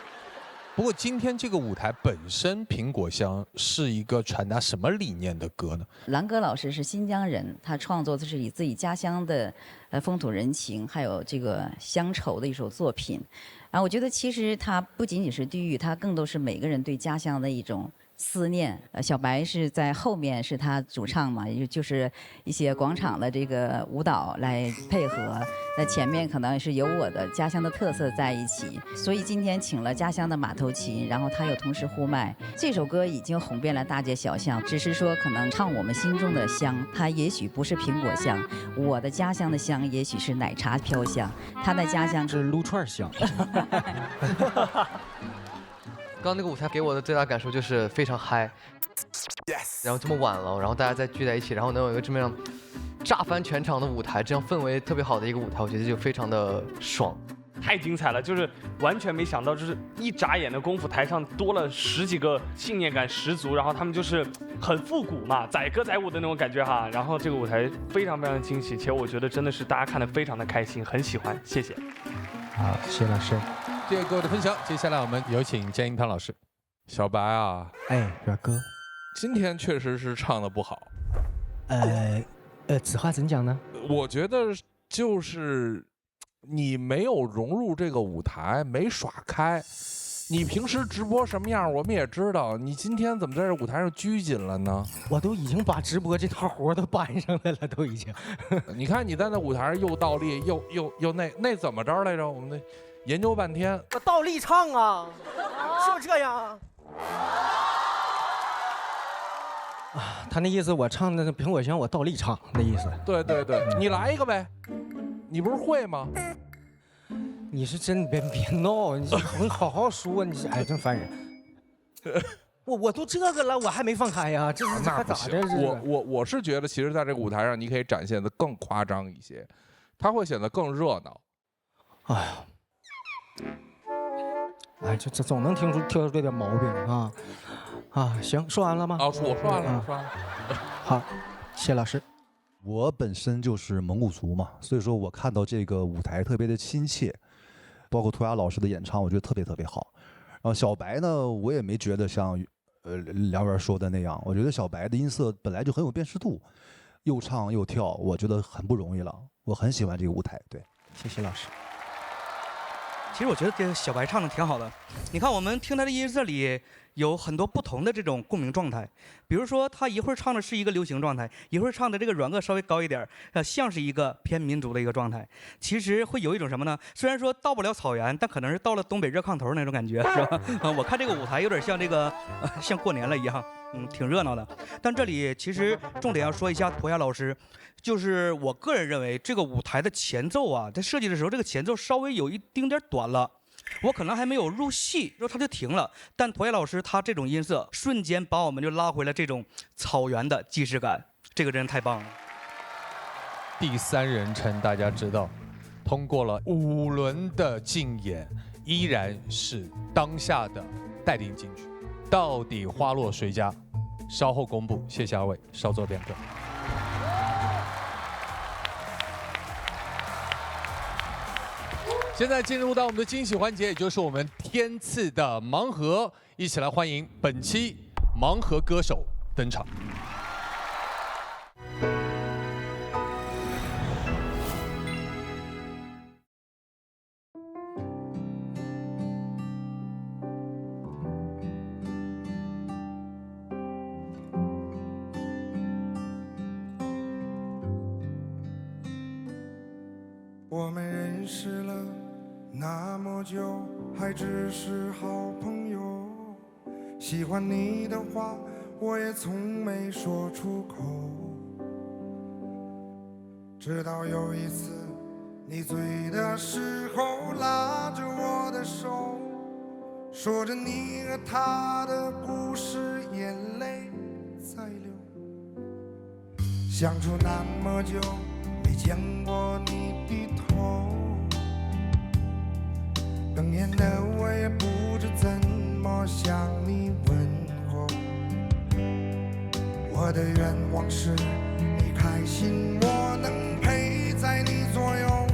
不过今天这个舞台本身，苹果香是一个传达什么理念的歌呢？郎哥老师是新疆人，他创作的是以自己家乡的风土人情，还有这个乡愁的一首作品。我觉得其实它不仅仅是地域，它更多是每个人对家乡的一种思念。小白是在后面是他主唱嘛，就是一些广场的这个舞蹈来配合，在前面可能是有我的家乡的特色在一起。所以今天请了家乡的马头琴，然后他又同时呼麦。这首歌已经红遍了大街小巷，只是说可能唱我们心中的香，它也许不是苹果香，我的家乡的香也许是奶茶飘香，他的家乡是撸串香。刚刚那个舞台给我的最大感受就是非常嗨，然后这么晚了，然后大家再聚在一起，然后能有一个这么样炸翻全场的舞台，这样氛围特别好的一个舞台，我觉得就非常的爽。太精彩了，就是完全没想到，就是一眨眼的功夫，台上多了10几个信念感十足，然后他们就是很复古嘛，载歌载舞的那种感觉哈。然后这个舞台非常非常惊喜，且我觉得真的是大家看得非常的开心，很喜欢，谢谢。好，谢谢老师，谢谢各位的分享。接下来我们有请江一汤老师。小白啊，哎，表哥，今天确实是唱得不好。此话怎讲呢？我觉得就是你没有融入这个舞台，没耍开。你平时直播什么样，我们也知道。你今天怎么在这舞台上拘谨了呢？我都已经把直播这套活都搬上来了，都已经。你看你在那舞台上又倒立，又那怎么着来着？我们那研究半天。我倒立唱啊，是不是这样？啊，他那意思我唱的苹果香，我倒立唱那意思。对对对，你来一个呗，你不是会吗？你是真别闹，你好好说，你哎真烦人。我都这个了，我还没放开呀，这是那不行。我是觉得，其实在这个舞台上，你可以展现的更夸张一些，它会显得更热闹。哎呀，哎，这总能听出挑出这点毛病啊。啊，行，说完了吗？啊，我说完了，说完了。好，谢老师。我本身就是蒙古族嘛，所以说我看到这个舞台特别的亲切，包括涂鸦老师的演唱，我觉得特别好。然后小白呢，我也没觉得像梁元说的那样，我觉得小白的音色本来就很有辨识度，又唱又跳，我觉得很不容易了。我很喜欢这个舞台，对，谢谢老师。其实我觉得这个小白唱的挺好的，你看我们听他的音色里有很多不同的这种共鸣状态，比如说他一会儿唱的是一个流行状态，一会儿唱的这个软腭稍微高一点，像是一个偏民族的一个状态。其实会有一种什么呢？虽然说到不了草原，但可能是到了东北热炕头那种感觉，是吧？我看这个舞台有点像这个，像过年了一样，挺热闹的。但这里其实重点要说一下涂鸦老师。就是我个人认为，这个舞台的前奏啊，在设计的时候，这个前奏稍微有一丁点短了，我可能还没有入戏，然后它就停了。但涂鸦老师他这种音色，瞬间把我们就拉回了这种草原的既视感，这个真太棒了。第三人称大家知道，通过了5轮的竞演，依然是当下的待定金曲。到底花落谁家？稍后公布。谢谢二位，稍作片刻。现在进入到我们的惊喜环节，也就是我们天赐的盲盒，一起来欢迎本期盲盒歌手登场。我们认识了那么久，还只是好朋友。喜欢你的话，我也从没说出口。直到有一次，你醉的时候拉着我的手，说着你和他的故事，眼泪在流。相处那么久，没见过你低头，哽咽的我也不知怎么向你问候。我的愿望是你开心，我能陪在你左右，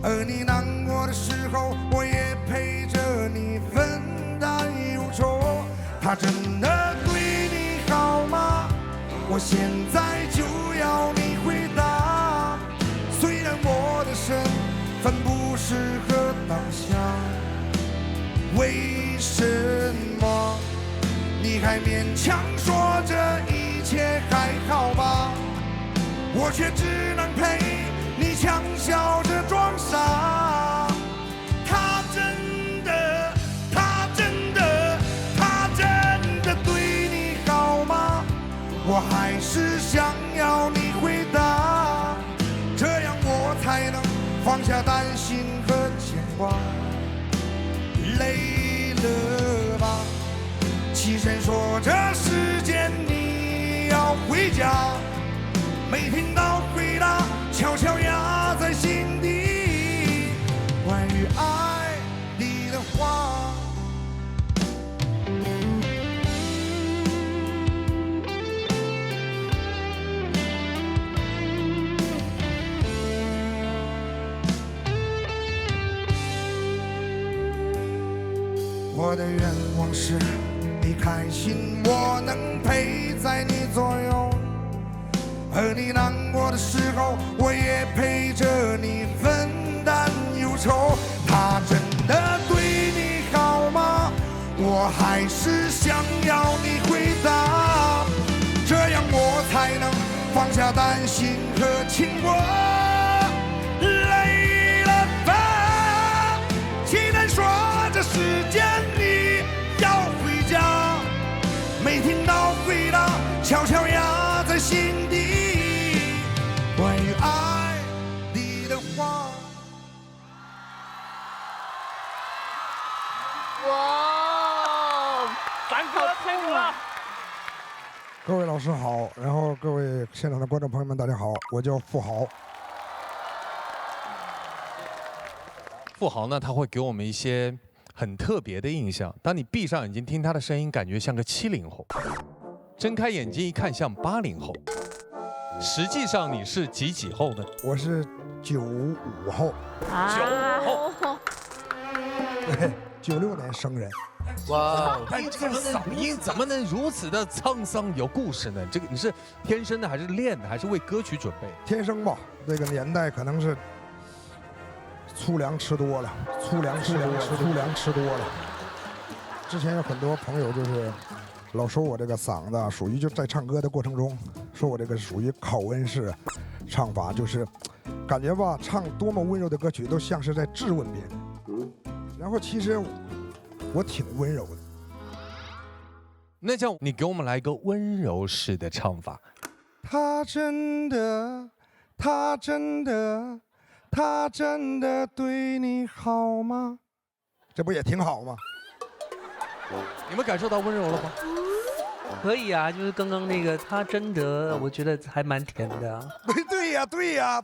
而你难过的时候，我也陪着你分担忧愁。他真的对你好吗？我现在就要你回答。虽然我的身份不适合当下，为什么你还勉强说这一切还好吧？我却只能陪你强笑着装傻。他真的对你好吗？我还是想要你回答，这样我才能放下担心和牵挂。累了说这时间你要回家，没听到回答，悄悄压在心底。关于爱你的话。我的愿望是你开心，我能陪在你左右，而你难过的时候，我也陪着你分担忧愁。他真的对你好吗？我还是想要你回答，这样我才能放下担心和轻薄。累了吧？期待说这时间你要回家，没听到回答，悄悄压在心底。关于爱你的话。哇，咱哥太牛了！各位老师好，然后各位现场的观众朋友们，大家好，我叫富豪。富豪呢，他会给我们一些很特别的印象。当你闭上眼睛听他的声音，感觉像个70后；睁开眼睛一看，像80后。实际上你是几后呢？我是95后。95后。对，96年生人。哇，但这个嗓音怎么能如此的沧桑有故事呢？这个你是天生的，还是练的，还是为歌曲准备？天生吧，那个年代可能是粗粮吃多了，粗粮吃多了。之前有很多朋友就是老说我这个嗓子属于就在唱歌的过程中，说我这个属于考温式唱法，就是感觉吧，唱多么温柔的歌曲都像是在质问别人。然后其实我挺温柔的。那这样你给我们来一个温柔式的唱法。他真的对你好吗？这不也挺好吗？你们感受到温柔了吗？可以啊，就是刚刚那个他真的，我觉得还蛮甜的啊。对呀。对呀。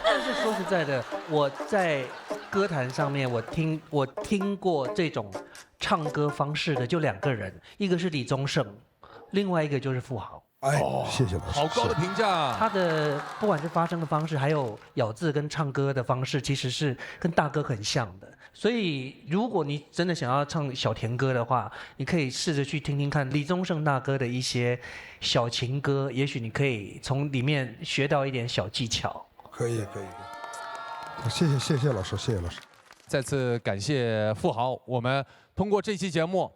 但是说实在的，我在歌坛上面，我听过这种唱歌方式的就2个人，一个是李宗盛，另外一个就是富豪。哎，谢谢老师，好高的评价。他的不管是发声的方式，还有咬字跟唱歌的方式，其实是跟大哥很像的。所以，如果你真的想要唱小甜歌的话，你可以试着去听听看李宗盛大哥的一些小情歌，也许你可以从里面学到一点小技巧。可以。谢谢老师，谢谢老师。再次感谢富豪，我们通过这期节目，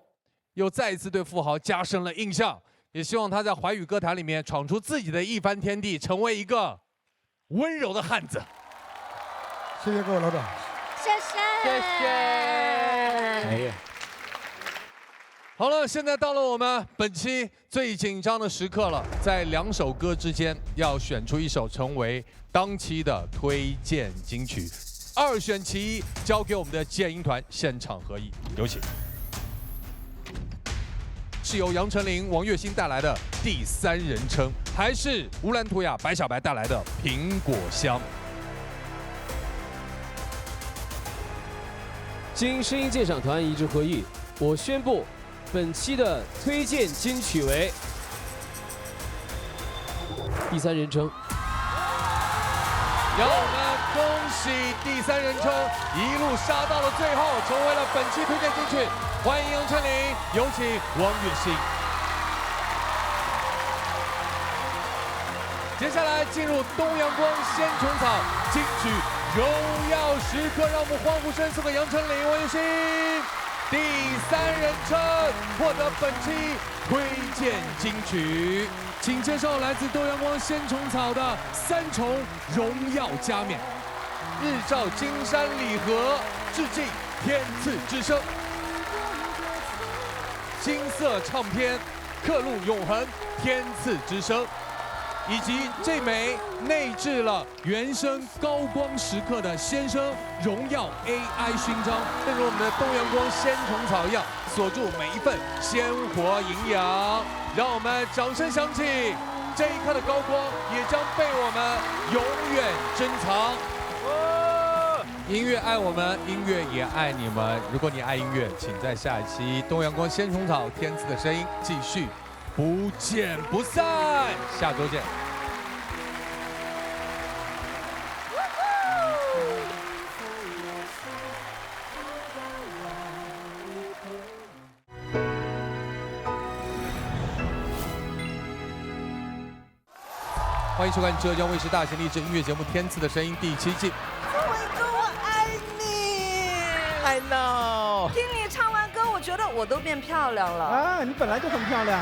又再一次对富豪加深了印象。也希望他在华语歌坛里面闯出自己的一番天地，成为一个温柔的汉子。谢谢各位老长，谢谢。好了，现在到了我们本期最紧张的时刻了，在2首歌之间要选出一首成为当期的推荐金曲，2选其1，交给我们的剑音团现场合一，有请。是由杨丞琳、王栎鑫带来的《第三人称》，还是乌兰图雅、白小白带来的《苹果香》？经声音鉴赏团一致合议，我宣布本期的推荐金曲为《第三人称》。让我们恭喜《第三人称》一路杀到了最后，成为了本期推荐金曲。欢迎杨丞琳，有请王栎鑫。接下来进入东阳光鲜虫草金曲荣耀时刻，让我们欢呼声送给杨丞琳、王栎鑫。第三人称获得本期推荐金曲，请接受来自东阳光鲜虫草的3重荣耀加冕，日照金山礼盒致敬天赐之声，金色唱片刻录永恒天赐之声，以及这枚内置了原声高光时刻的先生荣耀 AI 勋章，正如我们的东阳光鲜虫草一样，锁住每一份鲜活营养。让我们掌声响起，这一刻的高光也将被我们永远珍藏。音乐爱我们，音乐也爱你们。如果你爱音乐，请在下一期东阳光鲜虫草天赐的声音继续不见不散。下周见。欢迎收看浙江卫视大型励志音乐节目《天赐的声音》第7季。I know。听你唱完歌，我觉得我都变漂亮了。啊，你本来就很漂亮。